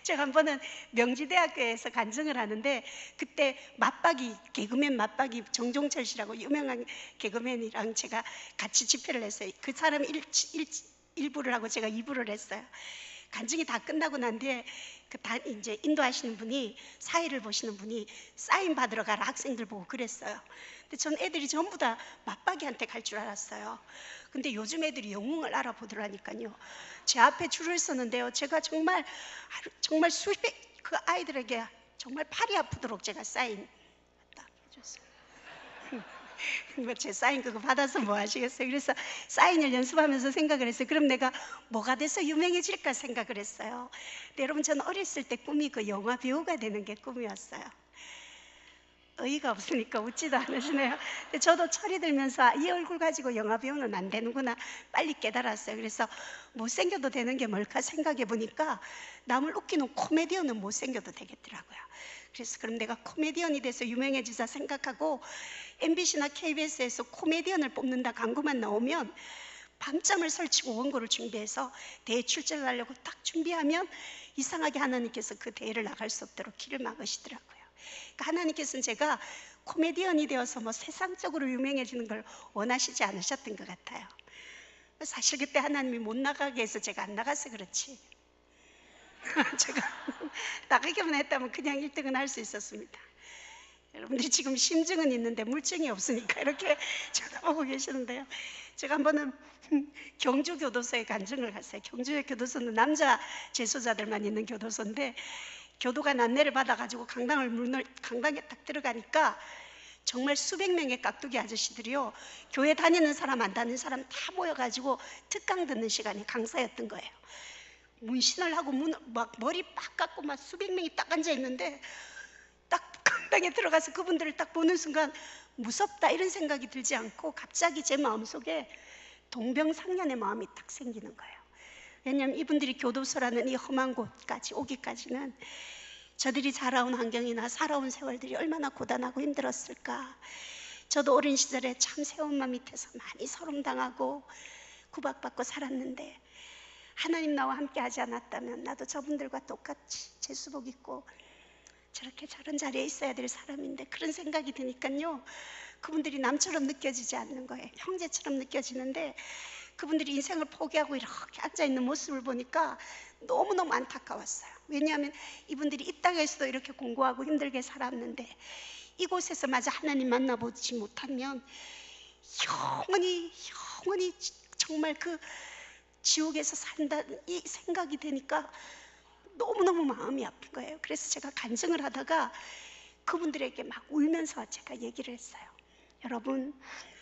제가 한 번은 명지대학교에서 간증을 하는데, 그때 맞박이 개그맨 맞박이 정종철 씨라고 유명한 개그맨이랑 제가 같이 집회를 했어요. 그 사람 1부를 하고 제가 2부를 했어요. 간증이 다 끝나고 난 뒤에 이제 인도하시는 분이, 사회를 보시는 분이 사인 받으러 가라 학생들 보고 그랬어요. 근데 전 애들이 전부 다 맞박이한테 갈 줄 알았어요. 근데 요즘 애들이 영웅을 알아보더라니까요. 제 앞에 줄을 서는데요, 제가 정말 수백 그 아이들에게 정말 팔이 아프도록 제가 사인 딱 해줬어요. 뭐 제 사인 그거 받아서 뭐 하시겠어요? 그래서 사인을 연습하면서 생각을 했어요. 그럼 내가 뭐가 돼서 유명해질까 생각을 했어요. 근데 여러분, 저는 어렸을 때 꿈이 그 영화 배우가 되는 게 꿈이었어요. 어이가 없으니까 웃지도 않으시네요. 근데 저도 철이 들면서 이 얼굴 가지고 영화 배우는 안 되는구나 빨리 깨달았어요. 그래서 못생겨도 되는 게 뭘까 생각해 보니까 남을 웃기는 코미디언은 못생겨도 되겠더라고요. 그래서 그럼 내가 코미디언이 돼서 유명해지자 생각하고, MBC나 KBS에서 코미디언을 뽑는다 광고만 나오면 밤잠을 설치고 원고를 준비해서 대회 출전을 하려고 딱 준비하면 이상하게 하나님께서 그 대회를 나갈 수 없도록 길을 막으시더라고요. 그러니까 하나님께서는 제가 코미디언이 되어서 뭐 세상적으로 유명해지는 걸 원하시지 않으셨던 것 같아요. 사실 그때 하나님이 못 나가게 해서 제가 안 나가서 그렇지 제가 나가기만 했다면 그냥 1등은 할 수 있었습니다. 여러분들이 지금 심증은 있는데 물증이 없으니까 이렇게 쳐다보고 계시는데요. 제가 한 번은 경주 교도소에 간증을 갔어요. 경주의 교도소는 남자 재소자들만 있는 교도소인데, 교도관 안내를 받아가지고 강당에 딱 들어가니까 정말 수백 명의 깍두기 아저씨들이요, 교회 다니는 사람 안 다니는 사람 다 모여가지고 특강 듣는 시간이 강사였던 거예요. 문신을 하고 막 머리 빡 깎고 막 수백 명이 딱 앉아 있는데, 딱 강당에 들어가서 그분들을 딱 보는 순간 무섭다 이런 생각이 들지 않고 갑자기 제 마음속에 동병상련의 마음이 딱 생기는 거예요. 왜냐하면 이분들이 교도소라는 이 험한 곳까지 오기까지는 저들이 자라온 환경이나 살아온 세월들이 얼마나 고단하고 힘들었을까. 저도 어린 시절에 참 새엄마 밑에서 많이 소름당하고 구박받고 살았는데, 하나님 나와 함께 하지 않았다면 나도 저분들과 똑같이 제수복 입고 저렇게 저런 자리에 있어야 될 사람인데, 그런 생각이 드니까요, 그분들이 남처럼 느껴지지 않는 거예요. 형제처럼 느껴지는데, 그분들이 인생을 포기하고 이렇게 앉아있는 모습을 보니까 너무너무 안타까웠어요. 왜냐하면 이분들이 이 땅에서도 이렇게 공고하고 힘들게 살았는데, 이곳에서 마저 하나님 만나보지 못하면 영원히 정말 그 지옥에서 산다는 이 생각이 드니까 너무너무 마음이 아픈 거예요. 그래서 제가 간증을 하다가 그분들에게 막 울면서 제가 얘기를 했어요.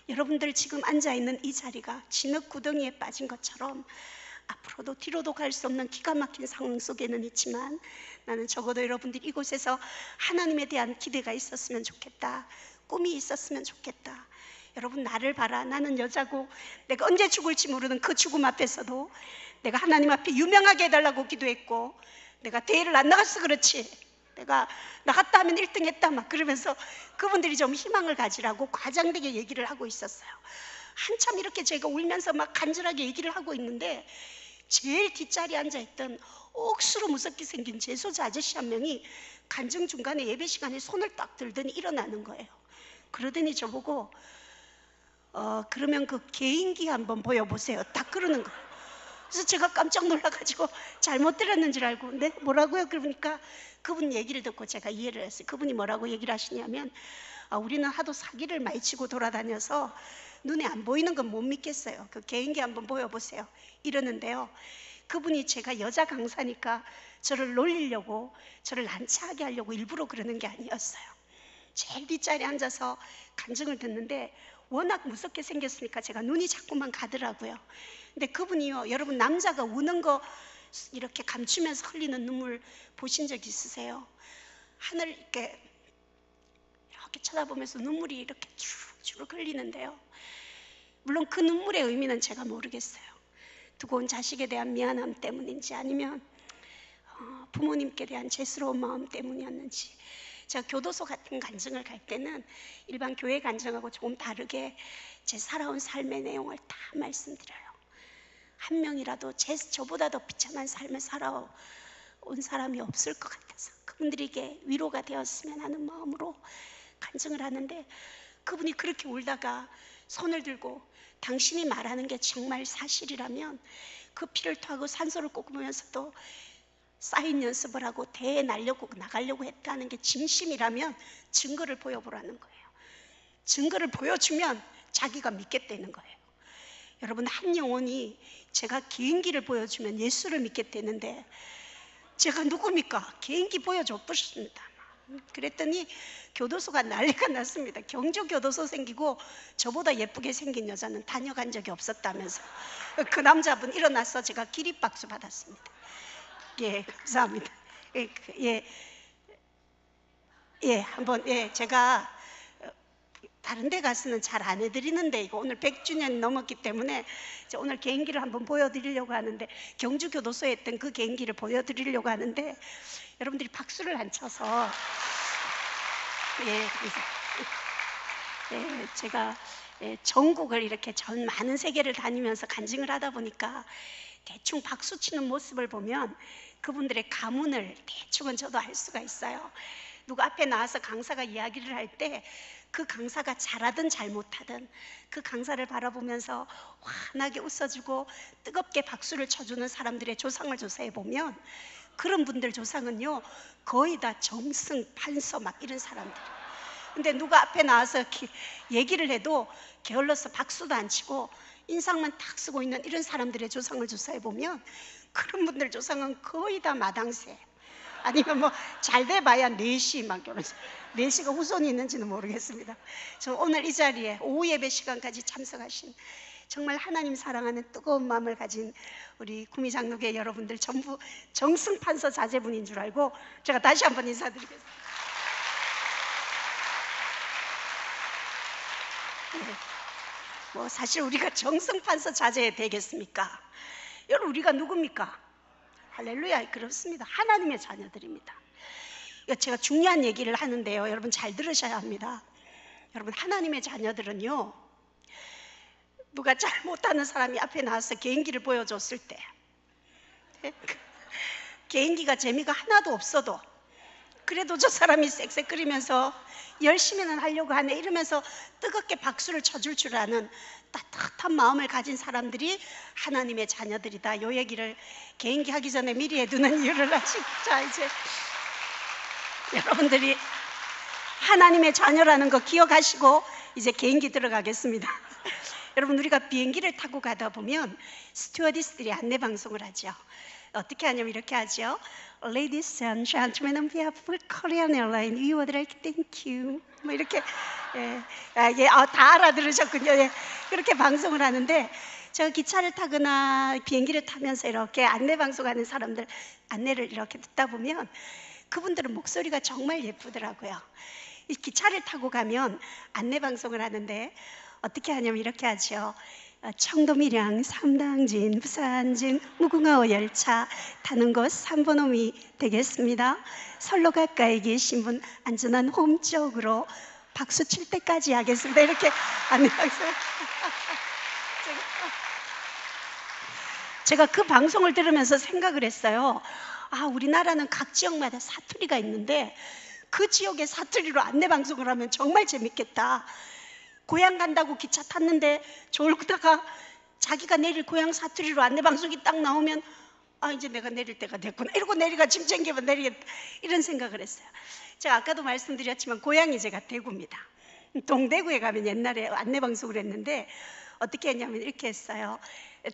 여러분들 지금 앉아있는 이 자리가 진흙 구덩이에 빠진 것처럼 앞으로도 뒤로도 갈 수 없는 기가 막힌 상황 속에는 있지만, 나는 적어도 여러분들이 이곳에서 하나님에 대한 기대가 있었으면 좋겠다, 꿈이 있었으면 좋겠다. 여러분, 나를 봐라. 나는 여자고 내가 언제 죽을지 모르는 그 죽음 앞에서도 내가 하나님 앞에 유명하게 해달라고 기도했고, 내가 대회를 안 나갔어 그렇지, 내가 나갔다 하면 1등 했다 막 그러면서 그분들이 좀 희망을 가지라고 과장되게 얘기를 하고 있었어요. 한참 이렇게 제가 울면서 막 간절하게 얘기를 하고 있는데, 제일 뒷자리에 앉아있던 억수로 무섭게 생긴 재소자 아저씨 한 명이 간증 중간에 예배 시간에 손을 딱 들더니 일어나는 거예요. 그러더니 저보고 그러면 그 개인기 한번 보여보세요 딱 그러는 거예요. 그래서 제가 깜짝 놀라가지고 잘못 들었는 줄 알고, 네? 뭐라고요? 그러니까 그분 얘기를 듣고 제가 이해를 했어요. 그분이 뭐라고 얘기를 하시냐면, 우리는 하도 사기를 많이 치고 돌아다녀서 눈에 안 보이는 건 못 믿겠어요. 그 개인기 한번 보여보세요 이러는데요, 그분이 제가 여자 강사니까 저를 놀리려고, 저를 난처하게 하려고 일부러 그러는 게 아니었어요. 제일 뒷자리에 앉아서 간증을 듣는데 워낙 무섭게 생겼으니까 제가 눈이 자꾸만 가더라고요. 근데 그분이요, 여러분 남자가 우는 거 이렇게 감추면서 흘리는 눈물 보신 적 있으세요? 하늘 이렇게 쳐다보면서 눈물이 이렇게 주룩주룩 흘리는데요, 물론 그 눈물의 의미는 제가 모르겠어요. 두고 온 자식에 대한 미안함 때문인지 아니면 부모님께 대한 죄스러운 마음 때문이었는지. 제가 교도소 같은 간증을 갈 때는 일반 교회 간증하고 조금 다르게 제 살아온 삶의 내용을 다 말씀드려요. 한 명이라도 저보다 더 비참한 삶을 살아온 사람이 없을 것 같아서 그분들에게 위로가 되었으면 하는 마음으로 간증을 하는데, 그분이 그렇게 울다가 손을 들고, 당신이 말하는 게 정말 사실이라면 그 피를 토하고 산소를 꼽으면서도 사인 연습을 하고 대회에 나가려고 했다는 게 진심이라면 증거를 보여보라는 거예요. 증거를 보여주면 자기가 믿겠다는 거예요. 여러분, 한 영혼이 제가 개인기를 보여주면 예수를 믿겠다는데 제가 누굽니까? 개인기 보여줬습니다. 그랬더니 교도소가 난리가 났습니다. 경주 교도소 생기고 저보다 예쁘게 생긴 여자는 다녀간 적이 없었다면서 그 남자분 일어나서 제가 기립박수 받았습니다. 예, 감사합니다. 한번 제가 다른 데 가서는 잘 안 해드리는데 이거 오늘 100주년 넘었기 때문에 오늘 개인기를 한번 보여드리려고 하는데, 경주 교도소에 했던 그 개인기를 보여드리려고 하는데 여러분들이 박수를 안 쳐서 제가 전국을 이렇게 전 많은 세계를 다니면서 간증을 하다 보니까 대충 박수 치는 모습을 보면 그분들의 가문을 대충은 저도 알 수가 있어요. 누가 앞에 나와서 강사가 이야기를 할 때 그 강사가 잘하든 잘못하든 그 강사를 바라보면서 환하게 웃어주고 뜨겁게 박수를 쳐주는 사람들의 조상을 조사해 보면 그런 분들 조상은요 거의 다 정승, 판서 막 이런 사람들. 근데 누가 앞에 나와서 얘기를 해도 게을러서 박수도 안 치고 인상만 탁 쓰고 있는 이런 사람들의 조상을 조사해 보면 그런 분들 조상은 거의 다 마당새, 아니면 뭐 잘 돼봐야 4시 막 결혼해서 4시가 후손이 있는지는 모르겠습니다. 저 오늘 이 자리에 오후 예배 시간까지 참석하신 정말 하나님 사랑하는 뜨거운 마음을 가진 우리 구미장로교 여러분들 전부 정승판서 자제분인 줄 알고 제가 다시 한번 인사드리겠습니다. 네. 뭐 사실 우리가 정승판서 자제 되겠습니까? 여러분, 우리가 누굽니까? 할렐루야, 그렇습니다. 하나님의 자녀들입니다. 제가 중요한 얘기를 하는데요, 여러분 잘 들으셔야 합니다. 여러분, 하나님의 자녀들은요, 누가 잘 못하는 사람이 앞에 나와서 개인기를 보여줬을 때, 개인기가 재미가 하나도 없어도 그래도 저 사람이 쌕쌕거리면서 열심히는 하려고 하네 이러면서 뜨겁게 박수를 쳐줄 줄 아는 따뜻한 마음을 가진 사람들이 하나님의 자녀들이다. 요 얘기를 개인기 하기 전에 미리 해두는 이유를 아시죠? 자, 이제 여러분들이 하나님의 자녀라는 거 기억하시고 이제 개인기 들어가겠습니다. 여러분, 우리가 비행기를 타고 가다 보면 스튜어디스들이 안내 방송을 하죠. 어떻게 하냐면 이렇게 하죠. Ladies and gentlemen, on behalf of Korean Airlines, we would like to thank you. 뭐 이렇게 다 알아들으셨군요. 예, 그렇게 방송을 하는데, 제가 기차를 타거나 비행기를 타면서 이렇게 안내 방송하는 사람들 안내를 이렇게 듣다 보면 그분들은 목소리가 정말 예쁘더라고요. 이 기차를 타고 가면 안내 방송을 하는데 어떻게 하냐면 이렇게 하죠. 청도 밀양 삼당진 부산진 무궁화호 열차 타는 곳 3번홈이 되겠습니다. 선로 가까이 계신 분 안전한 홈 쪽으로 박수 칠 때까지 하겠습니다. 이렇게 안내 방송. 제가 그 방송을 들으면서 생각을 했어요. 아, 우리나라는 각 지역마다 사투리가 있는데 그 지역의 사투리로 안내 방송을 하면 정말 재밌겠다. 고향 간다고 기차 탔는데 졸다가 자기가 내릴 고향 사투리로 안내 방송이 딱 나오면 아, 이제 내가 내릴 때가 됐구나 이러고 내리가 짐 챙기면 내리겠다 이런 생각을 했어요. 제가 아까도 말씀드렸지만 고향이 제가 대구입니다. 동대구에 가면 옛날에 안내 방송을 했는데 어떻게 했냐면 이렇게 했어요.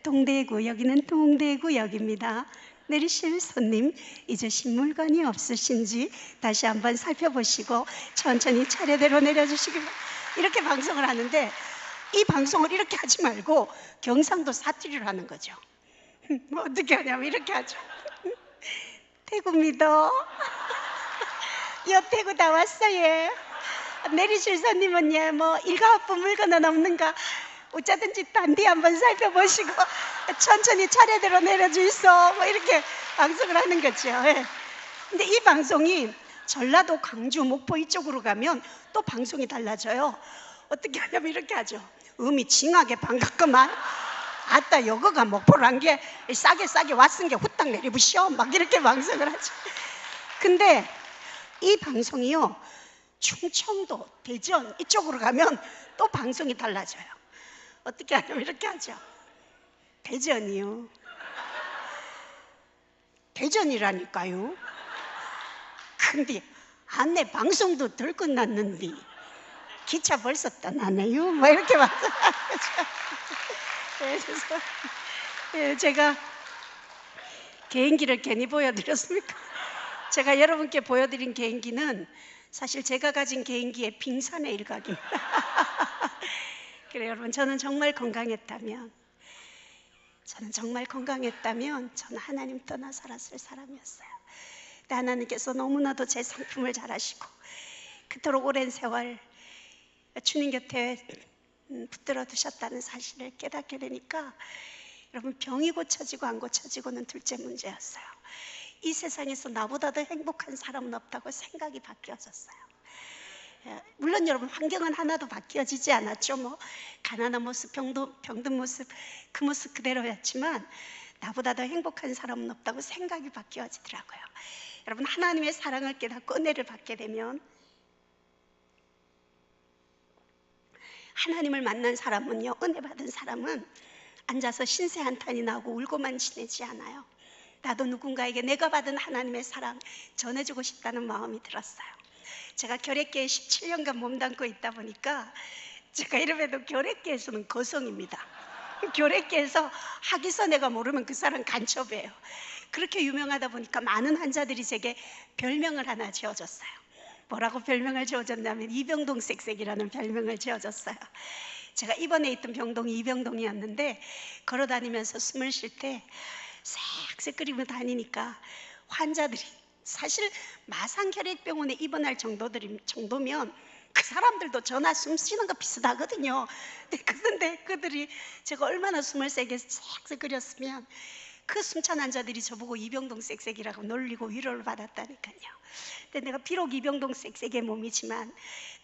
동대구, 여기는 동대구역입니다. 내리실 손님 잊으신 물건이 없으신지 다시 한번 살펴보시고 천천히 차례대로 내려주시기 바랍니다. 이렇게 방송을 하는데 이 방송을 이렇게 하지 말고 경상도 사투리로 하는 거죠. 뭐 어떻게 하냐면 이렇게 하죠. 태구입니다. 여 태구 다 왔어요. 내리실 손님은 예, 뭐 일가뿐 물건은 없는가 어쩌든지 딴 데 한번 살펴보시고 천천히 차례대로 내려주이소. 뭐 이렇게 방송을 하는 거죠. 예. 근데 이 방송이 전라도, 광주, 목포 이쪽으로 가면 또 방송이 달라져요. 어떻게 하냐면 이렇게 하죠. 음이 징하게 반갑구만. 아따, 여거가 목포란 게 싸게 왔은 게 후딱 내리부시오. 막 이렇게 방송을 하죠. 근데 이 방송이요, 충청도, 대전 이쪽으로 가면 또 방송이 달라져요. 어떻게 하냐면 이렇게 하죠. 대전이요. 대전이라니까요. 근데 안내 방송도 덜 끝났는데 기차 벌써 떠나네요. 뭐 이렇게 말씀하죠. 그래서 제가 개인기를 괜히 보여드렸습니까? 제가 여러분께 보여드린 개인기는 사실 제가 가진 개인기의 빙산의 일각입니다. 그래요, 여러분, 저는 정말 건강했다면 저는 하나님 떠나 살았을 사람이었어요. 근데 하나님께서 너무나도 제 상품을 잘 아시고 그토록 오랜 세월 주님 곁에 붙들어 두셨다는 사실을 깨닫게 되니까 여러분, 병이 고쳐지고 안 고쳐지고는 둘째 문제였어요. 이 세상에서 나보다 더 행복한 사람은 없다고 생각이 바뀌어졌어요. 물론 여러분, 환경은 하나도 바뀌어지지 않았죠. 뭐 가난한 모습, 병든 모습, 그 모습 그대로였지만 나보다 더 행복한 사람은 없다고 생각이 바뀌어지더라고요. 여러분, 하나님의 사랑을 깨닫고 은혜를 받게 되면 하나님을 만난 사람은요, 은혜 받은 사람은 앉아서 신세 한탄이 나고 울고만 지내지 않아요. 나도 누군가에게 내가 받은 하나님의 사랑 전해주고 싶다는 마음이 들었어요. 제가 결핵계에 17년간 몸담고 있다 보니까 제가 이름에도 결핵계에서는 거성입니다. 결핵계에서 하기서 내가 모르면 그 사람 간첩이에요. 그렇게 유명하다 보니까 많은 환자들이 제게 별명을 하나 지어줬어요. 뭐라고 별명을 지어줬냐면 이병동 쌕쌕이라는 별명을 지어줬어요. 제가 입원해 있던 병동이 이병동이었는데 걸어다니면서 숨을 쉴 때 쌕쌕 끓이며 다니니까 환자들이, 사실 마산결핵병원에 입원할 정도면 그 사람들도 저나 숨 쉬는 거 비슷하거든요. 그런데 그들이 제가 얼마나 숨을 세게 쌕쌕 끓였으면 그 숨찬 환자들이 저보고 이병동 쌕쌕이라고 놀리고 위로를 받았다니까요. 근데 내가 비록 이병동 쌕쌕의 몸이지만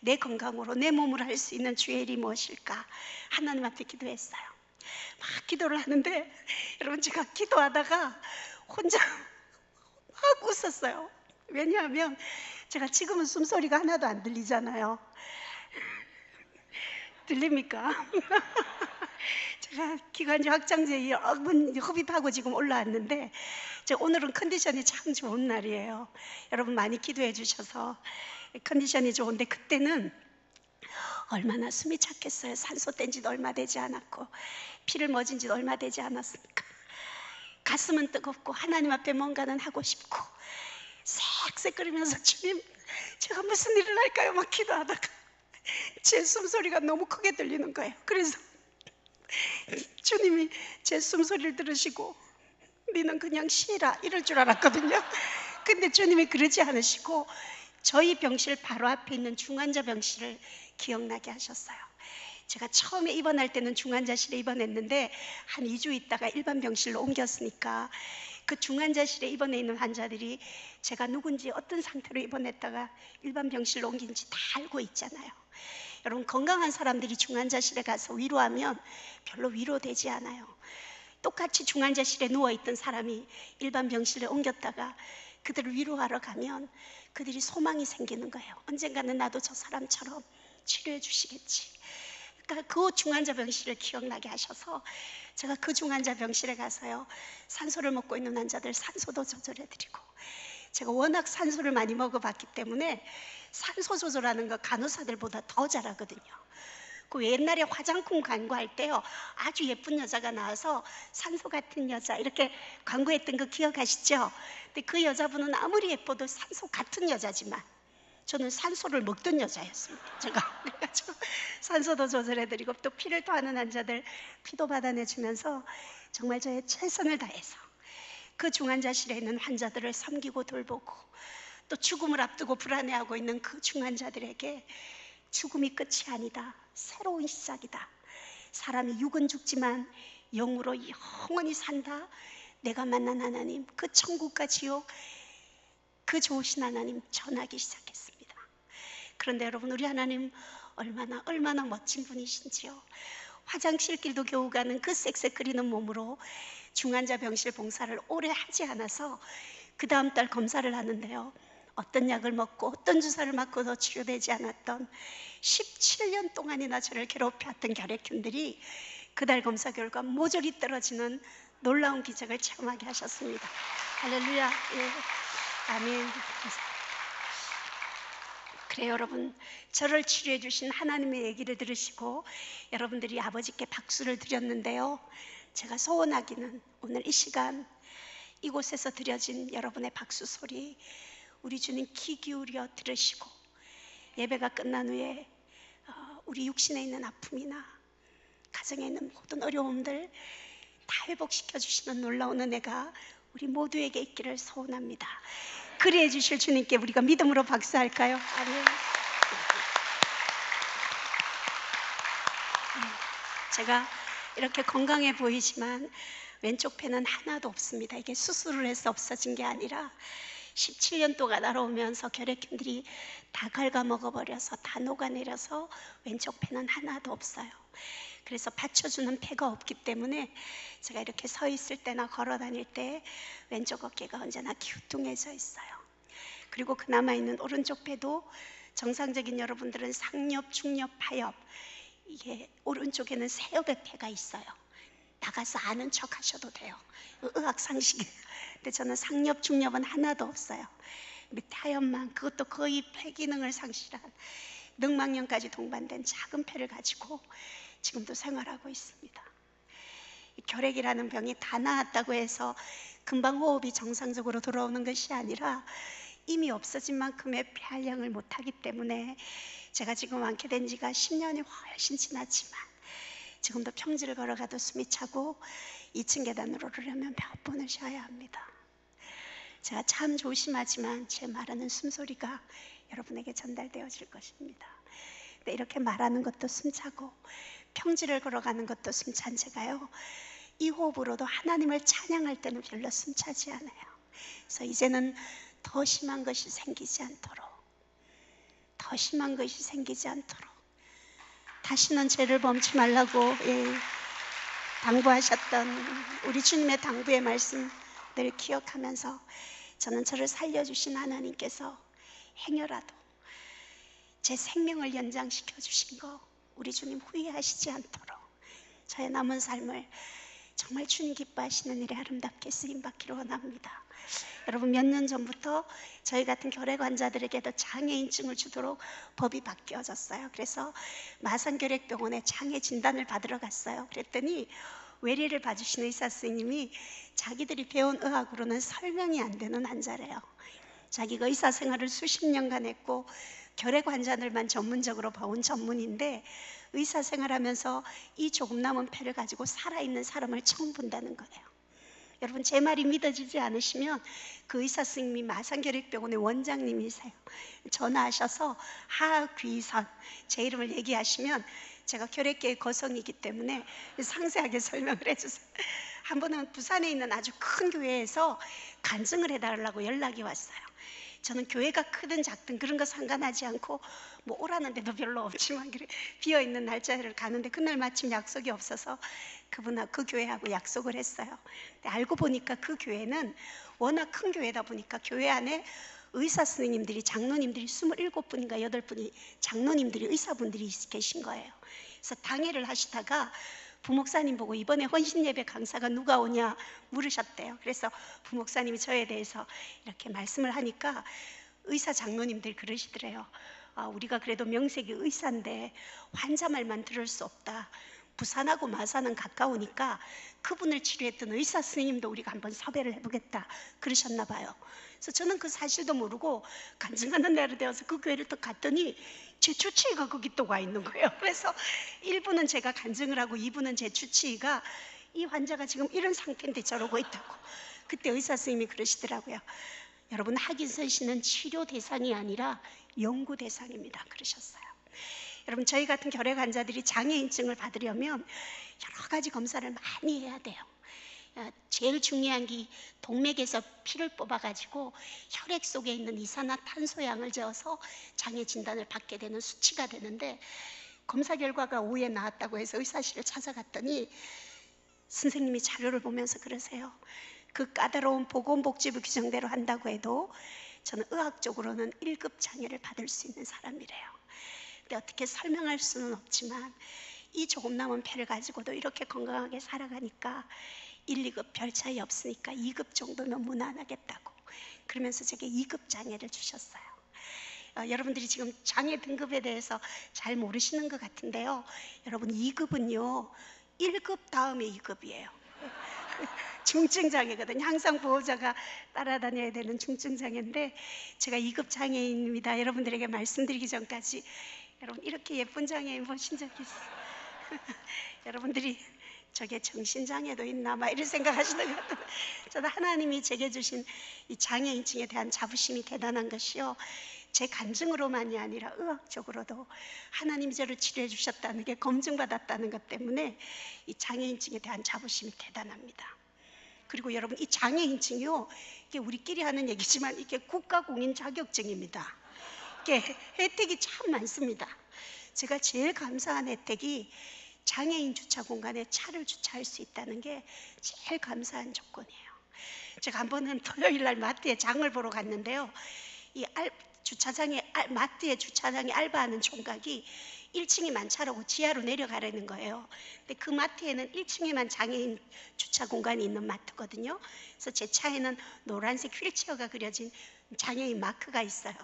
내 건강으로 내 몸으로 할 수 있는 주의 일이 무엇일까 하나님 앞에 기도했어요. 막 기도를 하는데 여러분, 제가 기도하다가 혼자 막 웃었어요. 왜냐하면 제가 지금은 숨소리가 하나도 안 들리잖아요. 들립니까? 제가 기관지 확장제 여러 번 흡입하고 지금 올라왔는데 오늘은 컨디션이 참 좋은 날이에요. 여러분 많이 기도해 주셔서 컨디션이 좋은데, 그때는 얼마나 숨이 찼겠어요. 산소 뗀 지도 얼마 되지 않았고 피를 먹은 지도 얼마 되지 않았으니까 가슴은 뜨겁고 하나님 앞에 뭔가는 하고 싶고 쌕쌕 끓이면서 주님, 제가 무슨 일을 할까요? 막 기도하다가 제 숨소리가 너무 크게 들리는 거예요. 그래서 주님이 제 숨소리를 들으시고 너는 그냥 쉬라 이럴 줄 알았거든요. 근데 주님이 그러지 않으시고 저희 병실 바로 앞에 있는 중환자 병실을 기억나게 하셨어요. 제가 처음에 입원할 때는 중환자실에 입원했는데 한 2주 있다가 일반 병실로 옮겼으니까 그 중환자실에 입원해 있는 환자들이 제가 누군지 어떤 상태로 입원했다가 일반 병실로 옮긴지 다 알고 있잖아요. 여러분, 건강한 사람들이 중환자실에 가서 위로하면 별로 위로되지 않아요. 똑같이 중환자실에 누워있던 사람이 일반 병실에 옮겼다가 그들을 위로하러 가면 그들이 소망이 생기는 거예요. 언젠가는 나도 저 사람처럼 치료해 주시겠지. 그러니까 그 중환자 병실을 기억나게 하셔서 제가 그 중환자 병실에 가서요, 산소를 먹고 있는 환자들 산소도 조절해드리고, 제가 워낙 산소를 많이 먹어봤기 때문에 산소 조절하는 거 간호사들보다 더 잘하거든요. 그 옛날에 화장품 광고할 때요, 아주 예쁜 여자가 나와서 산소 같은 여자 이렇게 광고했던 거 기억하시죠? 근데 그 여자분은 아무리 예뻐도 산소 같은 여자지만 저는 산소를 먹던 여자였습니다. 제가 그래가지고 산소도 조절해드리고 또 피를 토하는 환자들 피도 받아내주면서 정말 저의 최선을 다해서 그 중환자실에 있는 환자들을 섬기고 돌보고, 또 죽음을 앞두고 불안해하고 있는 그 중환자들에게 죽음이 끝이 아니다, 새로운 시작이다, 사람이 육은 죽지만 영으로 영원히 산다, 내가 만난 하나님, 그 천국과 지옥, 그 좋으신 하나님 전하기 시작했습니다. 그런데 여러분, 우리 하나님 얼마나 멋진 분이신지요. 화장실 길도 겨우 가는 그 쌕쌕 끓이는 몸으로 중환자 병실 봉사를 오래 하지 않아서 그 다음 달 검사를 하는데요, 어떤 약을 먹고 어떤 주사를 맞고도 치료되지 않았던 17년 동안이나 저를 괴롭혀왔던 결핵균들이 그달 검사 결과 모조리 떨어지는 놀라운 기적을 체험하게 하셨습니다. 할렐루야. 예. 아멘. 그래, 여러분, 저를 치료해 주신 하나님의 얘기를 들으시고 여러분들이 아버지께 박수를 드렸는데요, 제가 소원하기는 오늘 이 시간 이곳에서 드려진 여러분의 박수 소리 우리 주님 귀 기울여 들으시고, 예배가 끝난 후에 우리 육신에 있는 아픔이나 가정에 있는 모든 어려움들 다 회복시켜 주시는 놀라운 은혜가 우리 모두에게 있기를 소원합니다. 그리해 주실 주님께 우리가 믿음으로 박수할까요? 아멘. 제가 이렇게 건강해 보이지만 왼쪽 폐는 하나도 없습니다. 이게 수술을 해서 없어진 게 아니라 17년 동안 알아오면서 결핵균들이 다 갉아먹어버려서 다 녹아내려서 왼쪽 폐는 하나도 없어요. 그래서 받쳐주는 폐가 없기 때문에 제가 이렇게 서 있을 때나 걸어 다닐 때 왼쪽 어깨가 언제나 기우뚱해져 있어요. 그리고 그 남아있는 오른쪽 폐도 정상적인 여러분들은 상엽, 중엽, 하엽, 이게 오른쪽에는 세엽의 폐가 있어요. 나가서 아는 척 하셔도 돼요. 의학 상식이에요. 근데 저는 상엽, 중엽은 하나도 없어요. 밑에 하얀만, 그것도 거의 폐기능을 상실한 늑막염까지 동반된 작은 폐를 가지고 지금도 생활하고 있습니다. 결핵이라는 병이 다 나았다고 해서 금방 호흡이 정상적으로 돌아오는 것이 아니라 이미 없어진 만큼의 폐활량을 못하기 때문에 제가 지금 완쾌 된 지가 10년이 훨씬 지났지만 지금도 평지를 걸어가도 숨이 차고 2층 계단으로 오르려면 몇 번을 쉬어야 합니다. 제가 참 조심하지만 제 말하는 숨소리가 여러분에게 전달되어질 것입니다. 근데 이렇게 말하는 것도 숨차고 평지를 걸어가는 것도 숨찬 제가요, 이 호흡으로도 하나님을 찬양할 때는 별로 숨차지 않아요. 그래서 이제는 더 심한 것이 생기지 않도록, 더 심한 것이 생기지 않도록 다시는 죄를 범치 말라고 당부하셨던 우리 주님의 당부의 말씀들 기억하면서 저는 저를 살려주신 하나님께서 행여라도 제 생명을 연장시켜 주신 거 우리 주님 후회하시지 않도록 저의 남은 삶을 정말 주님 기뻐하시는 일에 아름답게 쓰임받기를 원합니다. 여러분, 몇 년 전부터 저희 같은 결핵 환자들에게도 장애인증을 주도록 법이 바뀌어졌어요. 그래서 마산결핵병원에 장애 진단을 받으러 갔어요. 그랬더니 외래를 봐주신 의사 선생님이 자기들이 배운 의학으로는 설명이 안 되는 환자래요. 자기가 의사 생활을 수십 년간 했고 결핵 환자들만 전문적으로 봐온 전문인데 의사 생활하면서 이 조금 남은 폐를 가지고 살아있는 사람을 처음 본다는 거예요. 여러분, 제 말이 믿어지지 않으시면 그 의사 선생님이 마산결핵병원의 원장님이세요. 전화하셔서 하귀선 제 이름을 얘기하시면 제가 결핵계의 거성이기 때문에 상세하게 설명을 해주세요. 한 번은 부산에 있는 아주 큰 교회에서 간증을 해달라고 연락이 왔어요. 저는 교회가 크든 작든 그런 거 상관하지 않고 뭐 오라는 데도 별로 없지만 비어있는 날짜를 가는데 그날 마침 약속이 없어서 그분하고 그 교회하고 약속을 했어요. 근데 알고 보니까 그 교회는 워낙 큰 교회다 보니까 교회 안에 의사 선생님들이, 장로님들이 27분인가 8분이 장로님들이, 의사분들이 계신 거예요. 그래서 당회를 하시다가 부목사님 보고 이번에 헌신예배 강사가 누가 오냐 물으셨대요. 그래서 부목사님이 저에 대해서 이렇게 말씀을 하니까 의사 장로님들 그러시더래요. 우리가 그래도 명색이 의사인데 환자 말만 들을 수 없다. 부산하고 마산은 가까우니까 그분을 치료했던 의사 선생님도 우리가 한번 섭외를 해보겠다 그러셨나 봐요. 그래서 저는 그 사실도 모르고 간증하는 날이 되어서 그 교회를 또 갔더니 제 주치의가 거기 또 와 있는 거예요. 그래서 1부는 제가 간증을 하고 2부는 제 주치의가 이 환자가 지금 이런 상태인데 저러고 있다고. 그때 의사 선생님이 그러시더라고요. 여러분, 하긴선 씨는 치료 대상이 아니라 연구 대상입니다 그러셨어요. 여러분, 저희 같은 결핵 환자들이 장애인증을 받으려면 여러 가지 검사를 많이 해야 돼요. 제일 중요한 게 동맥에서 피를 뽑아가지고 혈액 속에 있는 이산화탄소양을 재어서 장애 진단을 받게 되는 수치가 되는데, 검사 결과가 오후에 나왔다고 해서 의사실을 찾아갔더니 선생님이 자료를 보면서 그러세요. 그 까다로운 보건복지부 규정대로 한다고 해도 저는 의학적으로는 1급 장애를 받을 수 있는 사람이래요. 근데 어떻게 설명할 수는 없지만 이 조금 남은 폐를 가지고도 이렇게 건강하게 살아가니까 1, 2급 별 차이 없으니까 2급 정도면 무난하겠다고 그러면서 제게 2급 장애를 주셨어요. 여러분들이 지금 장애 등급에 대해서 잘 모르시는 것 같은데요, 여러분 2급은요 1급 다음에 2급이에요 중증장애거든요. 항상 보호자가 따라다녀야 되는 중증장애인데 제가 2급 장애인입니다. 여러분들에게 말씀드리기 전까지 여러분 이렇게 예쁜 장애인 보신 적 있어요? 여러분들이 저게 정신장애도 있나 막 이런 생각하시는 것 같아요. 저도 하나님이 제게 주신 이 장애인증에 대한 자부심이 대단한 것이요, 제 간증으로만이 아니라 의학적으로도 하나님이 저를 치료해 주셨다는 게 검증받았다는 것 때문에 이 장애인증에 대한 자부심이 대단합니다. 그리고 여러분, 이 장애인증이요, 이게 우리끼리 하는 얘기지만 이게 국가공인 자격증입니다. 이게 혜택이 참 많습니다. 제가 제일 감사한 혜택이 장애인 주차 공간에 차를 주차할 수 있다는 게 제일 감사한 조건이에요. 제가 한 번은 토요일 날 마트에 장을 보러 갔는데요, 이 주차장에 마트에 주차장에 알바하는 총각이 1층이 많차라고 지하로 내려가라는 거예요. 근데 그 마트에는 1층에만 장애인 주차 공간이 있는 마트거든요. 그래서 제 차에는 노란색 휠체어가 그려진 장애인 마크가 있어요.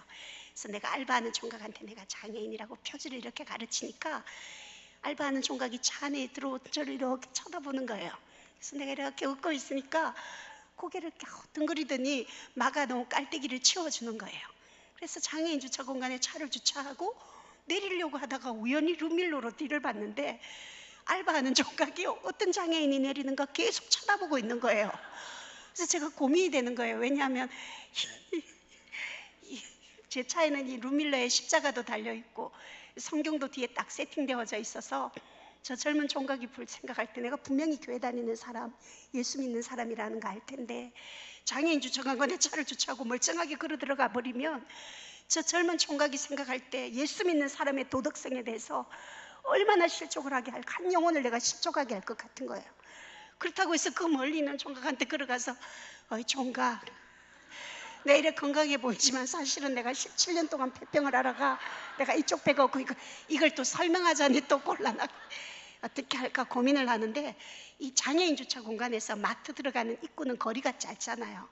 그래서 내가 알바하는 총각한테 내가 장애인이라고 표지를 이렇게 가르치니까 알바하는 총각이 차 안에 들어오고 저를 이렇게 쳐다보는 거예요. 그래서 내가 이렇게 웃고 있으니까 고개를 덩그리더니 막아놓은 깔때기를 치워주는 거예요. 그래서 장애인 주차 공간에 차를 주차하고 내리려고 하다가 우연히 루밀로로 뒤를 봤는데 알바하는 총각이 어떤 장애인이 내리는가 계속 쳐다보고 있는 거예요. 그래서 제가 고민이 되는 거예요. 왜냐하면 제 차에는 이 루밀러에 십자가도 달려있고 성경도 뒤에 딱 세팅되어져 있어서 저 젊은 총각이 생각할 때 내가 분명히 교회 다니는 사람, 예수 믿는 사람이라는 거 알 텐데 장애인 주차공간에 차를 주차하고 멀쩡하게 걸어 들어가 버리면 저 젊은 총각이 생각할 때 예수 믿는 사람의 도덕성에 대해서 얼마나 실족을 하게 할까, 한 영혼을 내가 실족하게 할 것 같은 거예요. 그렇다고 해서 그 멀리 있는 총각한테 걸어가서 어이 총각, 내 이래 건강해 보이지만 사실은 내가 17년 동안 폐병을 하다가 내가 이쪽 배가 없고 이걸 또 설명하자니 또 곤란하게 어떻게 할까 고민을 하는데, 이 장애인 주차 공간에서 마트 들어가는 입구는 거리가 짧잖아요.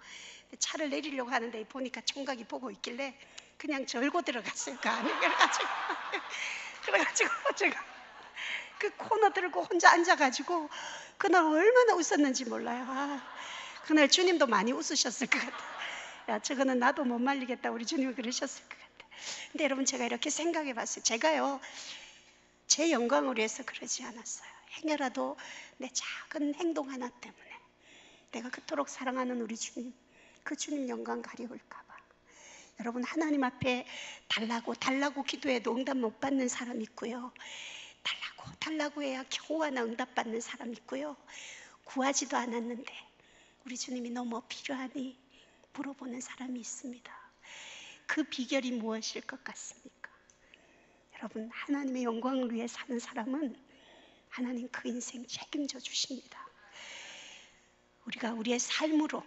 차를 내리려고 하는데 보니까 총각이 보고 있길래 그냥 절고 들어갔어요. 그 안에 그래가지고 제가 그 코너 들고 혼자 앉아가지고 그날 얼마나 웃었는지 몰라요. 그날 주님도 많이 웃으셨을 것 같아요. 야, 저거는 나도 못 말리겠다, 우리 주님이 그러셨을 것 같아요. 근데 여러분, 제가 이렇게 생각해 봤어요. 제가요, 제 영광을 위해서 그러지 않았어요. 행여라도 내 작은 행동 하나 때문에 내가 그토록 사랑하는 우리 주님, 그 주님 영광 가리울까 봐. 여러분, 하나님 앞에 달라고 기도해도 응답 못 받는 사람 있고요, 달라고 해야 겨우 하나 응답 받는 사람 있고요, 구하지도 않았는데 우리 주님이 너 뭐 필요하니 물어보는 사람이 있습니다. 그 비결이 무엇일 것 같습니까? 여러분, 하나님의 영광을 위해 사는 사람은 하나님 그 인생 책임져 주십니다. 우리가 우리의 삶으로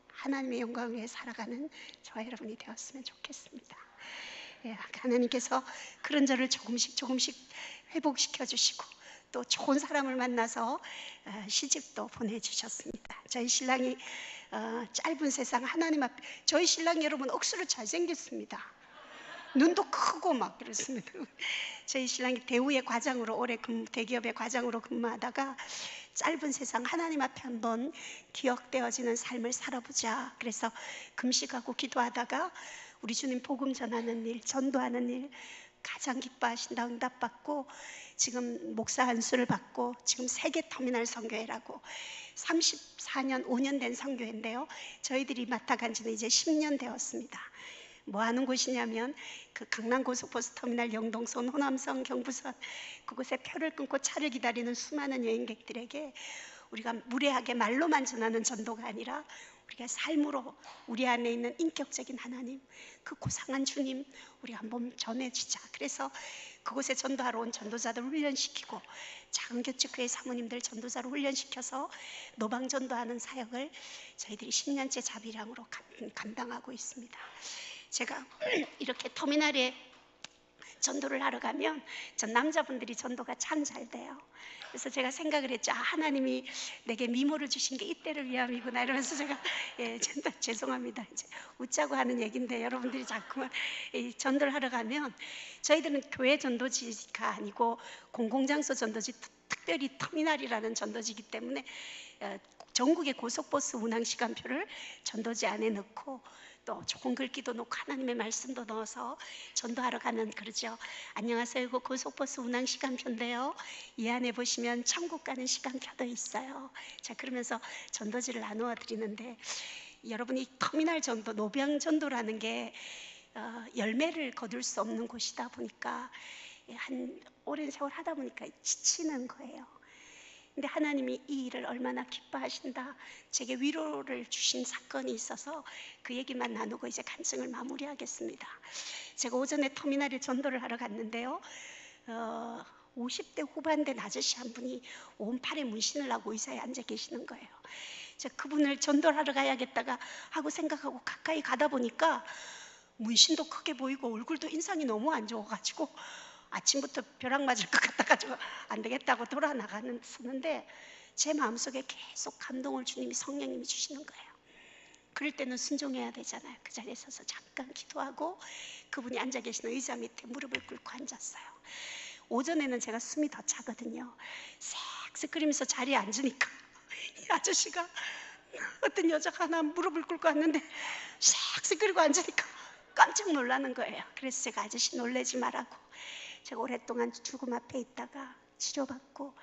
하나님의 영광을 위해 살아가는 저와 여러분이 되었으면 좋겠습니다. 하나님께서 그런 저를 조금씩 회복시켜 주시고 또 좋은 사람을 만나서 시집도 보내주셨습니다. 저희 신랑이 짧은 세상 하나님 앞에, 저희 신랑 여러분 억수로 잘생겼습니다. 눈도 크고 막 그렇습니다. 저희 신랑이 대우의 과장으로 오래 대기업의 과장으로 근무하다가 짧은 세상 하나님 앞에 한번 기억되어지는 삶을 살아보자, 그래서 금식하고 기도하다가 우리 주님 복음 전하는 일, 전도하는 일 가장 기뻐하신다 응답받고 지금 목사 안수를 받고 지금 세계 터미널 선교회라고 34년 5년 된 선교회인데요, 저희들이 맡아간 지는 이제 10년 되었습니다. 뭐 하는 곳이냐면 그 강남 고속버스 터미널 영동선, 호남선, 경부선 그곳에 표를 끊고 차를 기다리는 수많은 여행객들에게 우리가 무례하게 말로만 전하는 전도가 아니라 우리가 삶으로 우리 안에 있는 인격적인 하나님, 그 고상한 주님 우리가 한번 전해주자. 그래서 그곳에 전도하러 온 전도자들 훈련시키고 작은 교축교회 사모님들 전도자로 훈련시켜서 노방전도하는 사역을 저희들이 10년째 자비량으로 감당하고 있습니다. 제가 이렇게 터미널에 전도를 하러 가면 전 남자분들이 전도가 참 잘 돼요. 그래서 제가 생각을 했죠. 하나님이 내게 미모를 주신 게 이때를 위함이구나 이러면서 제가 죄송합니다. 이제 웃자고 하는 얘기인데 여러분들이 자꾸만 전도를 하러 가면 저희들은 교회 전도지가 아니고 공공장소 전도지, 특별히 터미널이라는 전도지이기 때문에 전국의 고속버스 운항 시간표를 전도지 안에 넣고 또 좋은 글귀도 놓고 하나님의 말씀도 넣어서 전도하러 가면 그러죠. 안녕하세요, 이거 고속버스 운항 시간표인데요, 이 안에 보시면 천국 가는 시간표도 있어요. 자, 그러면서 전도지를 나누어 드리는데, 여러분이 터미널 전도, 노병 전도라는 게 열매를 거둘 수 없는 곳이다 보니까 한 오랜 세월 하다 보니까 지치는 거예요. 근데 하나님이 이 일을 얼마나 기뻐하신다, 제게 위로를 주신 사건이 있어서 그 얘기만 나누고 이제 간증을 마무리하겠습니다. 제가 오전에 터미널에 전도를 하러 갔는데요, 50대 후반 된 아저씨 한 분이 온팔에 문신을 하고 의자에 앉아 계시는 거예요. 그분을 전도를 하러 가야겠다가 하고 생각하고 가까이 가다 보니까 문신도 크게 보이고 얼굴도 인상이 너무 안 좋아가지고 아침부터 벼락 맞을 것 같아가지고 안 되겠다고 돌아나가는데 제 마음속에 계속 감동을 주님이, 성령님이 주시는 거예요. 그럴 때는 순종해야 되잖아요. 그 자리에 서서 잠깐 기도하고 그분이 앉아 계시는 의자 밑에 무릎을 꿇고 앉았어요. 오전에는 제가 숨이 더 차거든요. 색색 끓이면서 자리에 앉으니까 이 아저씨가, 어떤 여자가 하나 무릎을 꿇고 왔는데 색색 끓이고 앉으니까 깜짝 놀라는 거예요. 그래서 제가 아저씨 놀라지 말라고, 제가 오랫동안 죽음 앞에 있다가 치료받고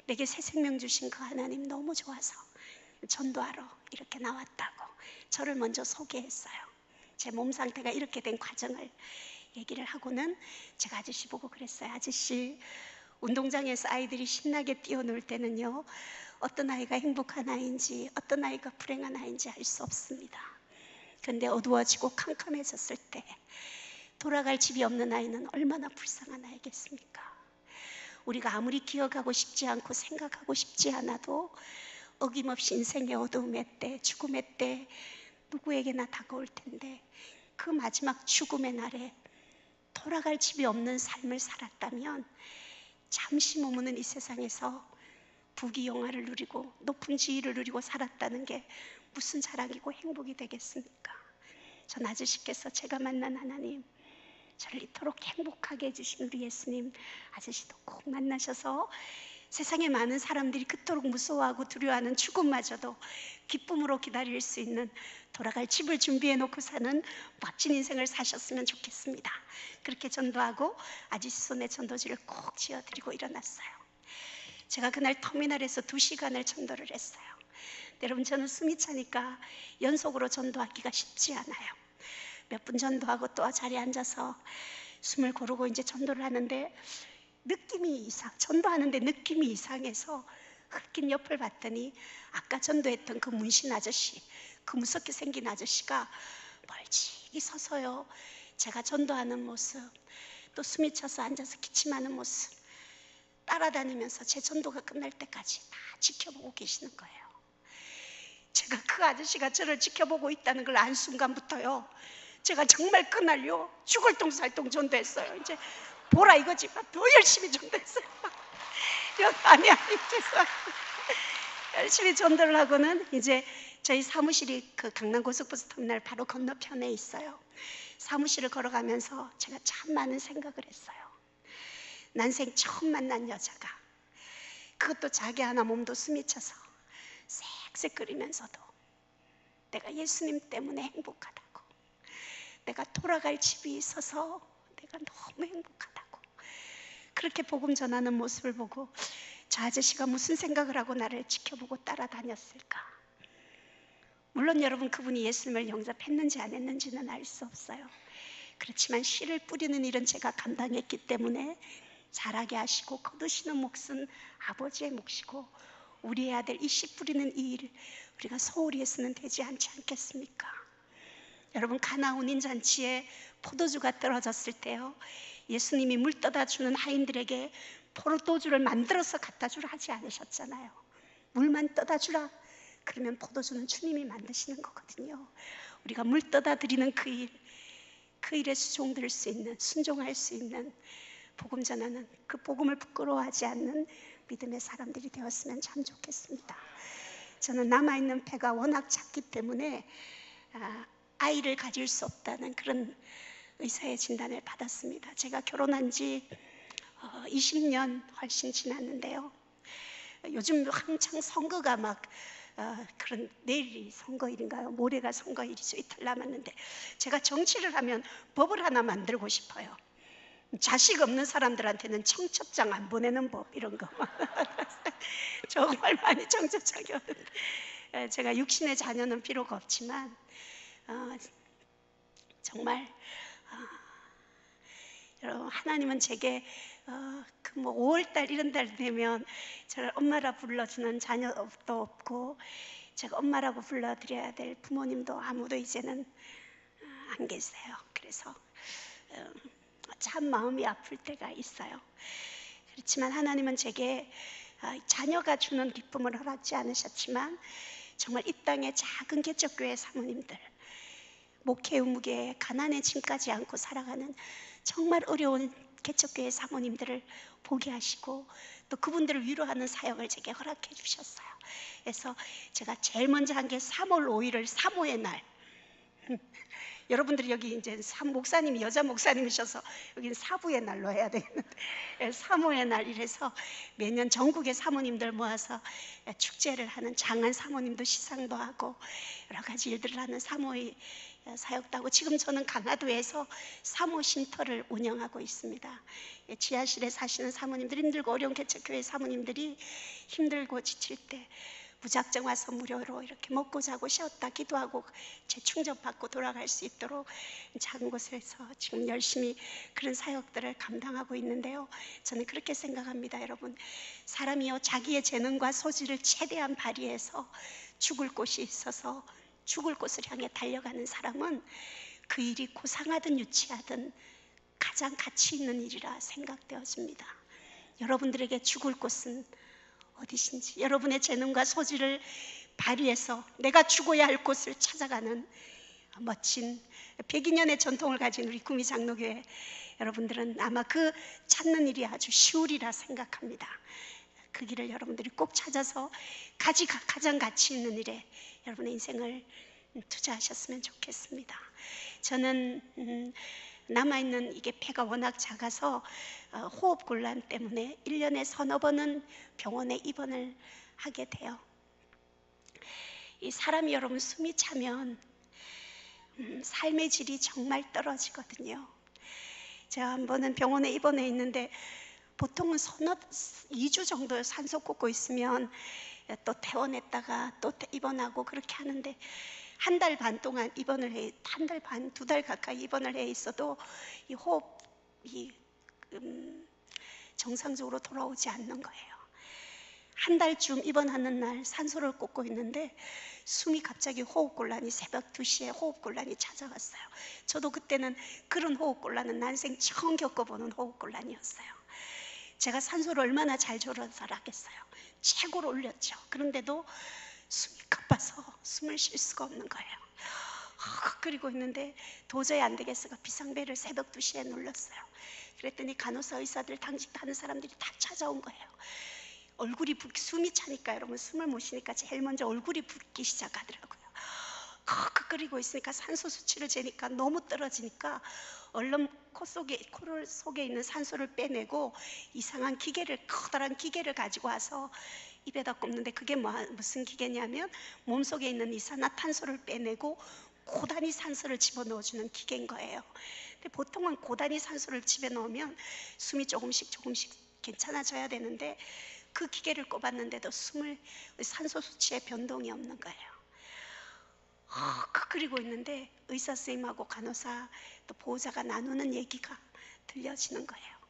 내게 새 생명 주신 그 하나님 너무 좋아서 전도하러 이렇게 나왔다고 저를 먼저 소개했어요. 제 몸 상태가 이렇게 된 과정을 얘기를 하고는 제가 아저씨 보고 그랬어요. 아저씨, 운동장에서 아이들이 신나게 뛰어놀 때는요, 어떤 아이가 행복한 아이인지 어떤 아이가 불행한 아이인지 알 수 없습니다. 그런데 어두워지고 캄캄해졌을 때 돌아갈 집이 없는 아이는 얼마나 불쌍한 아이겠습니까? 우리가 아무리 기억하고 싶지 않고 생각하고 싶지 않아도 어김없이 인생의 어두움의 때, 죽음의 때 누구에게나 다가올 텐데, 그 마지막 죽음의 날에 돌아갈 집이 없는 삶을 살았다면 잠시 머무는 이 세상에서 부귀영화를 누리고 높은 지위를 누리고 살았다는 게 무슨 자랑이고 행복이 되겠습니까? 전 아저씨께서 제가 만난 하나님, 저를 이토록 행복하게 해주신 우리 예수님, 아저씨도 꼭 만나셔서 세상에 많은 사람들이 그토록 무서워하고 두려워하는 죽음마저도 기쁨으로 기다릴 수 있는, 돌아갈 집을 준비해 놓고 사는 멋진 인생을 사셨으면 좋겠습니다. 그렇게 전도하고 아저씨 손에 전도지를 꼭 쥐어드리고 일어났어요. 제가 그날 터미널에서 2시간을 전도를 했어요. 여러분, 저는 숨이 차니까 연속으로 전도하기가 쉽지 않아요. 몇 분 전도하고 또 자리에 앉아서 숨을 고르고 이제 전도를 하는데 전도하는데 느낌이 이상해서 흑긴 옆을 봤더니 아까 전도했던 그 문신 아저씨, 그 무섭게 생긴 아저씨가 멀찍이 서서요, 제가 전도하는 모습, 또 숨이 차서 앉아서 기침하는 모습 따라다니면서 제 전도가 끝날 때까지 다 지켜보고 계시는 거예요. 제가 그 아저씨가 저를 지켜보고 있다는 걸 안 순간부터요, 제가 정말 그날요 죽을 똥살똥 전도했어요. 이제 보라 이거지만 더 열심히 전도했어요. 아니 죄송합니다. 열심히 전도를 하고는 이제 저희 사무실이 그 강남고속버스 터미널 바로 건너편에 있어요. 사무실을 걸어가면서 제가 참 많은 생각을 했어요. 난생 처음 만난 여자가, 그것도 자기 하나 몸도 숨이 차서 쌕쌕거리면서도 내가 예수님 때문에 행복하다고, 내가 돌아갈 집이 있어서 내가 너무 행복하다고 그렇게 복음 전하는 모습을 보고 저 아저씨가 무슨 생각을 하고 나를 지켜보고 따라다녔을까? 물론 여러분, 그분이 예수님을 영접했는지 안 했는지는 알 수 없어요. 그렇지만 씨를 뿌리는 일은 제가 감당했기 때문에 자라게 하시고 거두시는 몫은 아버지의 몫이고, 우리의 아들 이 씨 뿌리는 이 일 우리가 소홀히 해서는 되지 않지 않겠습니까? 여러분, 가나 혼인 잔치에 포도주가 떨어졌을 때요, 예수님이 물 떠다 주는 하인들에게 포도주를 만들어서 갖다 주라 하지 않으셨잖아요. 물만 떠다 주라. 그러면 포도주는 주님이 만드시는 거거든요. 우리가 물 떠다 드리는 그 일에 수종될 수 있는, 순종할 수 있는, 복음 전하는, 그 복음을 부끄러워하지 않는 믿음의 사람들이 되었으면 참 좋겠습니다. 저는 남아있는 배가 워낙 작기 때문에 아이를 가질 수 없다는 그런 의사의 진단을 받았습니다. 제가 결혼한 지 20년 훨씬 지났는데요, 요즘 한창 선거가 막 그런, 내일이 선거일인가요? 모레가 선거일이죠. 이틀 남았는데 제가 정치를 하면 법을 하나 만들고 싶어요. 자식 없는 사람들한테는 청첩장 안 보내는 법, 이런 거 정말 많이 청첩장이 오는데, 제가 육신의 자녀는 필요가 없지만 정말 여러분, 하나님은 제게 그 뭐 5월달 이런 달 되면 저를 엄마라 불러주는 자녀도 없고, 제가 엄마라고 불러드려야 될 부모님도 아무도 이제는 안 계세요. 그래서 참 마음이 아플 때가 있어요. 그렇지만 하나님은 제게 자녀가 주는 기쁨을 허락지 않으셨지만, 정말 이 땅의 작은 개척교회 사모님들, 목회 의무에 가난의 짐까지 안고 살아가는 정말 어려운 개척교회 사모님들을 보게 하시고 또 그분들을 위로하는 사역을 제게 허락해 주셨어요. 그래서 제가 제일 먼저 한 게 3월 5일을 사모의 날. 여러분들이 여기 이제 목사님이 여자 목사님이셔서 여기는 사부의 날로 해야 되겠는데 사모의 날 이래서 매년 전국의 사모님들 모아서 축제를 하는 장안 사모님도 시상도 하고 여러 가지 일들을 하는 사모의 사역도 하고 지금 저는 강화도에서 사모 쉼터를 운영하고 있습니다. 지하실에 사시는 사모님들, 힘들고 어려운 개척교회 사모님들이 힘들고 지칠 때 무작정 와서 무료로 이렇게 먹고 자고 쉬었다 기도하고 재충전받고 돌아갈 수 있도록 작은 곳에서 지금 열심히 그런 사역들을 감당하고 있는데요. 저는 그렇게 생각합니다. 여러분, 사람이요 자기의 재능과 소질을 최대한 발휘해서 죽을 곳이 있어서 죽을 곳을 향해 달려가는 사람은 그 일이 고상하든 유치하든 가장 가치 있는 일이라 생각되어집니다. 여러분들에게 죽을 곳은 어디신지, 여러분의 재능과 소질을 발휘해서 내가 죽어야 할 곳을 찾아가는 멋진 102년의 전통을 가진 우리 구미 장로교회 여러분들은 아마 그 찾는 일이 아주 쉬우리라 생각합니다. 그 길을 여러분들이 꼭 찾아서 가장 가치 있는 일에 여러분의 인생을 투자하셨으면 좋겠습니다. 저는 남아있는 이게 폐가 워낙 작아서 호흡 곤란 때문에 1년에 서너 번은 병원에 입원을 하게 돼요. 이 사람이 여러분 숨이 차면 삶의 질이 정말 떨어지거든요. 제가 한 번은 병원에 입원해 있는데 보통은 2주 정도 산소 꽂고 있으면 또 퇴원했다가 또 입원하고 그렇게 하는데 한 달 반 동안 입원을 해, 한 달 반, 2달 가까이 입원을 해 있어도 이 호흡이 정상적으로 돌아오지 않는 거예요. 한 달쯤 입원하는 날 산소를 꽂고 있는데 숨이 갑자기 호흡곤란이 새벽 2시에 호흡곤란이 찾아왔어요. 저도 그때는 그런 호흡곤란은 난생 처음 겪어보는 호흡곤란이었어요. 제가 산소를 얼마나 잘 조절을 하겠어요. 최고로 올렸죠. 그런데도 숨이 가빠서 숨을 쉴 수가 없는 거예요. 끓이고 있는데 도저히 안 되겠어서 비상벨을 새벽 2시에 눌렀어요. 그랬더니 간호사, 의사들, 당직하는 사람들이 다 찾아온 거예요. 얼굴이 숨이 차니까 여러분 숨을 못 쉬니까 제일 먼저 얼굴이 붓기 시작하더라고요. 끓이고 있으니까 산소 수치를 재니까 너무 떨어지니까 얼른 코를 속에 있는 산소를 빼내고 이상한 커다란 기계를 가지고 와서 입에다 꼽는데 그게 무슨 기계냐면 몸속에 있는 이산화탄소를 빼내고 고단위 산소를 집어넣어주는 기계인 거예요. 근데 보통은 고단위 산소를 집어넣으면 숨이 조금씩 괜찮아져야 되는데 그 기계를 꼽았는데도 산소 수치에 변동이 없는 거예요. 그리고 있는데 의사 선생님하고 간호사 또 보호자가 나누는 얘기가 들려지는 거예요.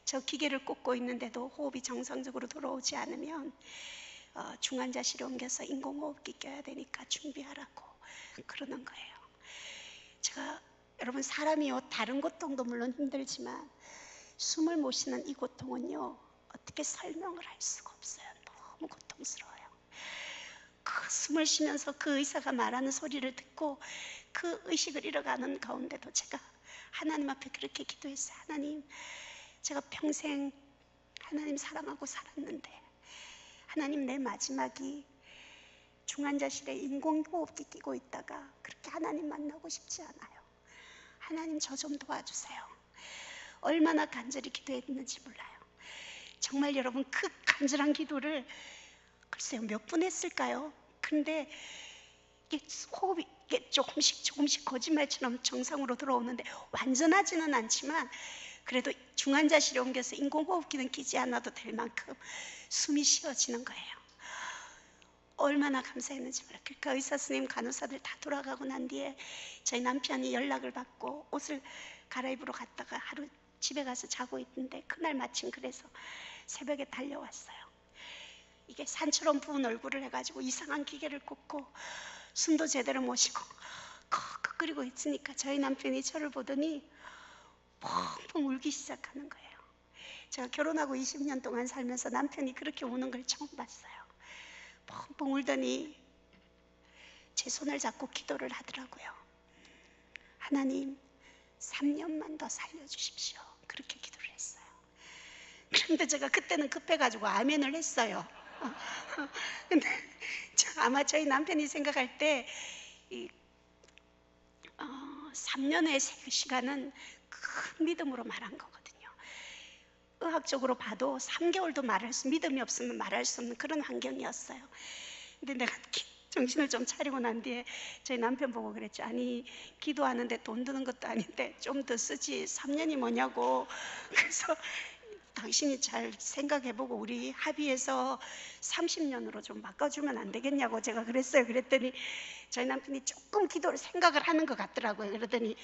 저 기계를 꽂고 있는데도 호흡이 정상적으로 돌아오지 않으면 중환자실에 옮겨서 인공호흡기 껴야 되니까 준비하라고 그러는 거예요. 제가 여러분 사람이요 다른 고통도 물론 힘들지만 숨을 못 쉬는 이 고통은요 어떻게 설명을 할 수가 없어요. 너무 고통스러워요. 그 숨을 쉬면서 그 의사가 말하는 소리를 듣고 그 의식을 잃어가는 가운데도 제가 하나님 앞에 그렇게 기도했어요. 하나님, 제가 평생 하나님 사랑하고 살았는데 하나님 내 마지막이 중환자실에 인공호흡기 끼고 있다가 그렇게 하나님 만나고 싶지 않아요. 하나님 저 좀 도와주세요. 얼마나 간절히 기도했는지 몰라요. 정말 여러분 그 간절한 기도를 글쎄요 몇 분 했을까요? 근데 이게 호흡이 조금씩 거짓말처럼 정상으로 들어오는데 완전하지는 않지만 그래도 중환자실에 옮겨서 인공호흡기는 끼지 않아도 될 만큼 숨이 쉬어지는 거예요. 얼마나 감사했는지 몰라요. 그러니까 의사 선생님 간호사들 다 돌아가고 난 뒤에 저희 남편이 연락을 받고 옷을 갈아입으러 갔다가 하루 집에 가서 자고 있는데 그날 마침 그래서 새벽에 달려왔어요. 이게 산처럼 부은 얼굴을 해가지고 이상한 기계를 꽂고 숨도 제대로 못 쉬고 끓이고 있으니까 저희 남편이 저를 보더니 펑펑 울기 시작하는 거예요. 제가 결혼하고 20년 동안 살면서 남편이 그렇게 우는 걸 처음 봤어요. 펑펑 울더니 제 손을 잡고 기도를 하더라고요. 하나님 3년만 더 살려주십시오. 그렇게 기도를 했어요. 그런데 제가 그때는 급해가지고 아멘을 했어요. 근데 아마 저희 남편이 생각할 때 3년의 시간은 큰 믿음으로 말한 거거든요. 의학적으로 봐도 3개월도 믿음이 없으면 말할 수 없는 그런 환경이었어요. 근데 내가 정신을 좀 차리고 난 뒤에 저희 남편 보고 그랬죠. 아니, 기도하는데 돈 드는 것도 아닌데 좀 더 쓰지 3년이 뭐냐고. 그래서 당신이 잘 생각해보고 우리 합의해서 30년으로 좀 바꿔주면 안 되겠냐고 제가 그랬어요. 그랬더니 저희 남편이 조금 기도를 생각을 하는 것 같더라고요. 그러더니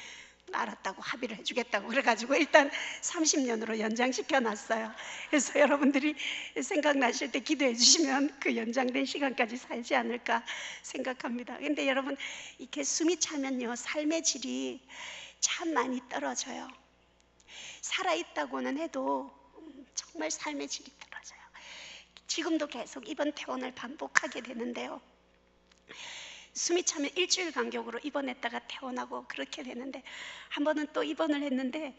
알았다고 합의를 해주겠다고 그래가지고 일단 30년으로 연장시켜 놨어요. 그래서 여러분들이 생각나실 때 기도해 주시면 그 연장된 시간까지 살지 않을까 생각합니다. 근데 여러분, 이렇게 숨이 차면요 삶의 질이 참 많이 떨어져요. 살아있다고는 해도 정말 삶의 질이 떨어져요. 지금도 계속 입원 퇴원을 반복하게 되는데요, 숨이 차면 일주일 간격으로 입원했다가 퇴원하고 그렇게 되는데, 한 번은 또 입원을 했는데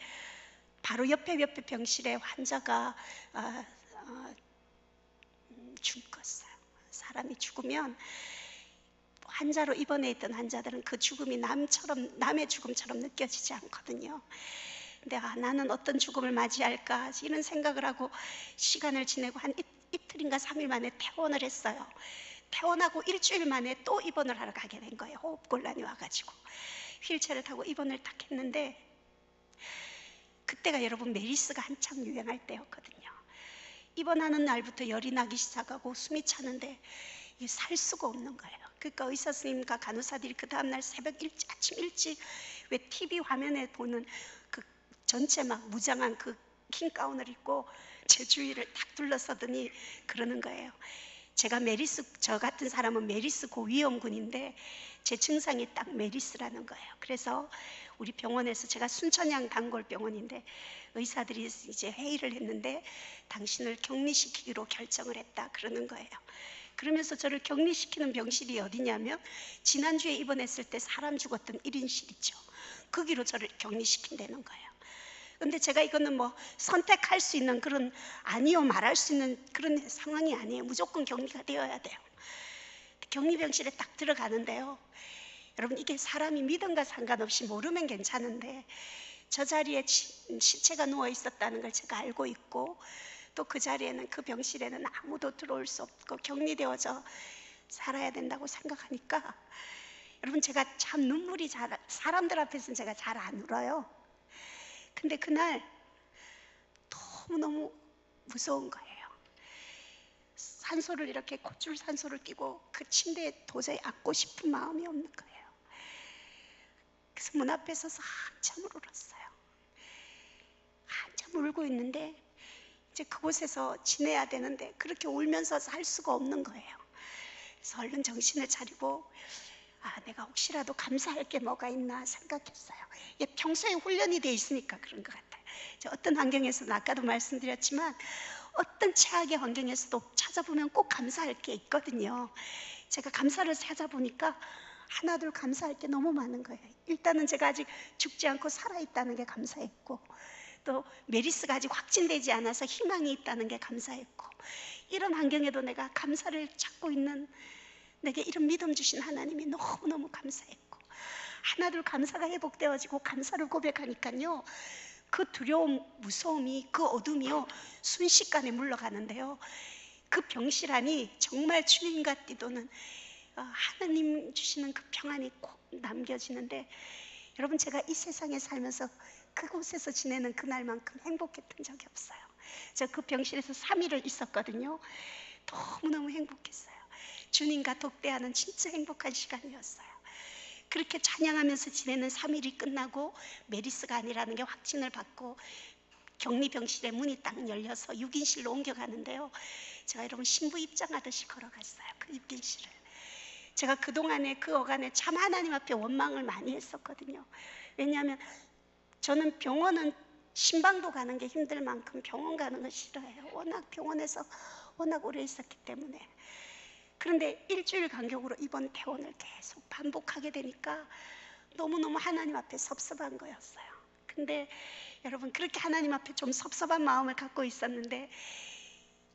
바로 옆에 병실에 환자가 죽었어요. 사람이 죽으면 환자로 입원해 있던 환자들은 그 죽음이 남의 죽음처럼 느껴지지 않거든요. 근데 나는 어떤 죽음을 맞이할까 이런 생각을 하고 시간을 지내고 한 이틀인가 3일 만에 퇴원을 했어요. 퇴원하고 일주일 만에 또 입원을 하러 가게 된 거예요. 호흡곤란이 와가지고 휠체어를 타고 입원을 딱 했는데, 그때가 여러분 메리스가 한창 유행할 때였거든요. 입원하는 날부터 열이 나기 시작하고 숨이 차는데 이게 살 수가 없는 거예요. 그러니까 의사 선생님과 간호사들이 그 다음날 아침 일찍 왜 TV 화면에 보는 그 전체 막 무장한 그 긴 가운을 입고 제 주위를 딱 둘러서더니 그러는 거예요. 저 같은 사람은 메리스 고위험군인데 제 증상이 딱 메리스라는 거예요. 그래서 우리 병원에서, 제가 순천향 단골병원인데 의사들이 이제 회의를 했는데 당신을 격리시키기로 결정을 했다 그러는 거예요. 그러면서 저를 격리시키는 병실이 어디냐면 지난주에 입원했을 때 사람 죽었던 1인실이죠. 거기로 저를 격리시킨다는 거예요. 근데 제가 이거는 뭐 선택할 수 있는 그런, 아니요 말할 수 있는 그런 상황이 아니에요. 무조건 격리가 되어야 돼요. 격리병실에 딱 들어가는데요, 여러분 이게 사람이 믿음과 상관없이 모르면 괜찮은데 저 자리에 시체가 누워 있었다는 걸 제가 알고 있고, 또 그 자리에는, 그 병실에는 아무도 들어올 수 없고 격리되어져 살아야 된다고 생각하니까 여러분 제가 참 눈물이 사람들 앞에서는 제가 잘 안 울어요. 근데 그날 너무너무 무서운 거예요. 산소를 이렇게 콧줄 산소를 끼고 그 침대에 도저히 앉고 싶은 마음이 없는 거예요. 그래서 문 앞에 서서 한참 울었어요. 한참 울고 있는데 이제 그곳에서 지내야 되는데 그렇게 울면서 살 수가 없는 거예요. 그래서 얼른 정신을 차리고 내가 혹시라도 감사할 게 뭐가 있나 생각했어요. 평소에 훈련이 돼 있으니까 그런 것 같아요. 어떤 환경에서는 아까도 말씀드렸지만 어떤 최악의 환경에서도 찾아보면 꼭 감사할 게 있거든요. 제가 감사를 찾아보니까 하나둘 감사할 게 너무 많은 거예요. 일단은 제가 아직 죽지 않고 살아있다는 게 감사했고, 또 메리스가 아직 확진되지 않아서 희망이 있다는 게 감사했고, 이런 환경에도 내가 감사를 찾고 있는, 내게 이런 믿음 주신 하나님이 너무너무 감사했고, 하나둘 감사가 회복되어지고 감사를 고백하니까요, 그 두려움, 무서움이, 그 어둠이요 순식간에 물러가는데요, 그 병실 안이 정말 주님과 뛰도는 하나님 주시는 그 평안이 꼭 남겨지는데, 여러분 제가 이 세상에 살면서 그곳에서 지내는 그날만큼 행복했던 적이 없어요. 제가 그 병실에서 3일을 있었거든요. 너무너무 행복했어요. 주님과 독대하는 진짜 행복한 시간이었어요. 그렇게 찬양하면서 지내는 3일이 끝나고 메리스가 아니라는 게 확진을 받고 격리병실의 문이 딱 열려서 6인실로 옮겨가는데요, 제가 여러분 신부 입장하듯이 걸어갔어요. 그 6인실을. 제가 그동안에 그 어간에 참 하나님 앞에 원망을 많이 했었거든요. 왜냐하면 저는 병원은 신방도 가는 게 힘들 만큼 병원 가는 거 싫어해요. 워낙 병원에서 워낙 오래 있었기 때문에. 그런데 일주일 간격으로 입원 퇴원을 계속 반복하게 되니까 너무너무 하나님 앞에 섭섭한 거였어요. 근데 여러분, 그렇게 하나님 앞에 좀 섭섭한 마음을 갖고 있었는데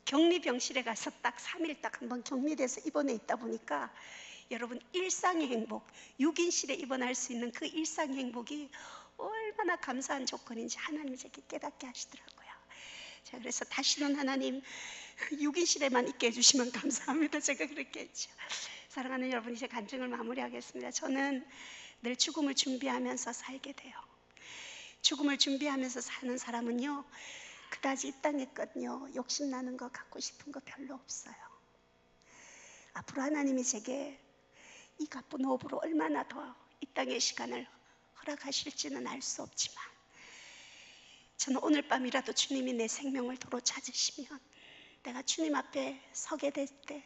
격리병실에 가서 딱 3일 딱 한번 격리돼서 입원해 있다 보니까 여러분, 일상의 행복, 6인실에 입원할 수 있는 그 일상의 행복이 얼마나 감사한 조건인지 하나님이 제게 깨닫게 하시더라고요. 자, 그래서 다시는 하나님 6인실에만 있게 해주시면 감사합니다. 제가 그렇게 했죠. 사랑하는 여러분, 이제 간증을 마무리하겠습니다. 저는 늘 죽음을 준비하면서 살게 돼요. 죽음을 준비하면서 사는 사람은요, 그다지 이 땅에거든요, 욕심나는 거, 갖고 싶은 거 별로 없어요. 앞으로 하나님이 제게 이 가쁜 호흡으로 얼마나 더 이 땅의 시간을 허락하실지는 알 수 없지만, 저는 오늘 밤이라도 주님이 내 생명을 도로 찾으시면 내가 주님 앞에 서게 될 때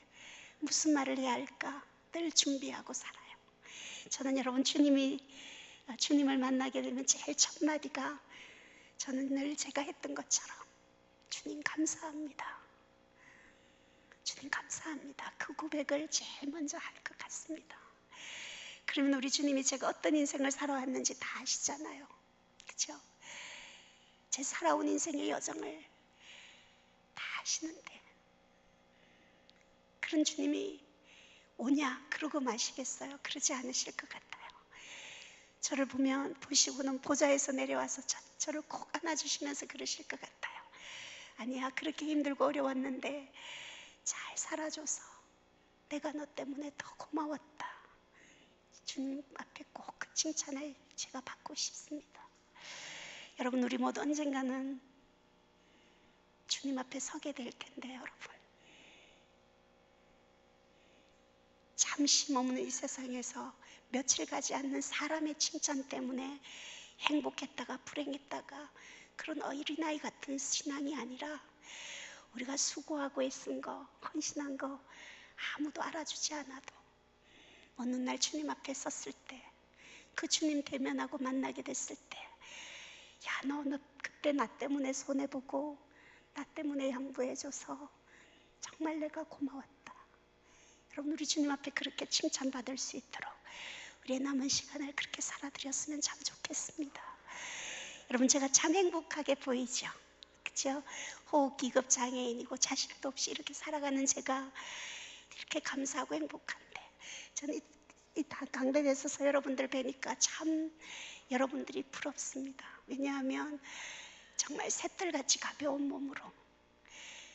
무슨 말을 해야 할까 늘 준비하고 살아요. 저는 여러분, 주님을 만나게 되면 제일 첫 마디가, 저는 늘 제가 했던 것처럼 주님 감사합니다, 주님 감사합니다, 그 고백을 제일 먼저 할 것 같습니다. 그러면 우리 주님이 제가 어떤 인생을 살아왔는지 다 아시잖아요. 그렇죠? 제 살아온 인생의 여정을 다 아시는데 그런 주님이 오냐 그러고 마시겠어요? 그러지 않으실 것 같아요. 저를 보시고는 보좌에서 내려와서 저를 꼭 안아주시면서 그러실 것 같아요. 아니야, 그렇게 힘들고 어려웠는데 잘 살아줘서 내가 너 때문에 더 고마웠다. 주님 앞에 꼭 그 칭찬을 제가 받고 싶습니다. 여러분, 우리 모두 언젠가는 주님 앞에 서게 될 텐데, 여러분, 잠시 머무는 이 세상에서 며칠 가지 않는 사람의 칭찬 때문에 행복했다가 불행했다가 그런 어린아이 같은 신앙이 아니라, 우리가 수고하고 애쓴 거, 헌신한 거 아무도 알아주지 않아도 어느 날 주님 앞에 섰을 때, 그 주님 대면하고 만나게 됐을 때, 야, 너 그때 나 때문에 손해보고 나 때문에 양보해줘서 정말 내가 고마웠다. 여러분, 우리 주님 앞에 그렇게 칭찬받을 수 있도록 우리의 남은 시간을 그렇게 살아드렸으면 참 좋겠습니다. 여러분, 제가 참 행복하게 보이죠? 그죠? 호흡기급 장애인이고 자식도 없이 이렇게 살아가는 제가 이렇게 감사하고 행복한데, 저는 이 강단에 서서 여러분들 뵈니까 참 여러분들이 부럽습니다. 왜냐하면 정말 새털같이 가벼운 몸으로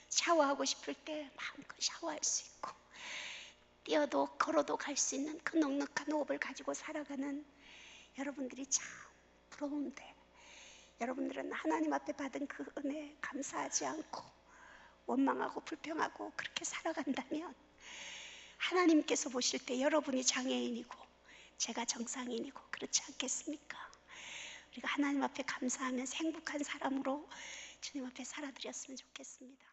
샤워하고 싶을 때 마음껏 샤워할 수 있고, 뛰어도 걸어도 갈 수 있는 그 넉넉한 호흡을 가지고 살아가는 여러분들이 참 부러운데, 여러분들은 하나님 앞에 받은 그 은혜에 감사하지 않고 원망하고 불평하고 그렇게 살아간다면, 하나님께서 보실 때 여러분이 장애인이고 제가 정상인이고 그렇지 않겠습니까? 우리가 하나님 앞에 감사하면서 행복한 사람으로 주님 앞에 살아드렸으면 좋겠습니다.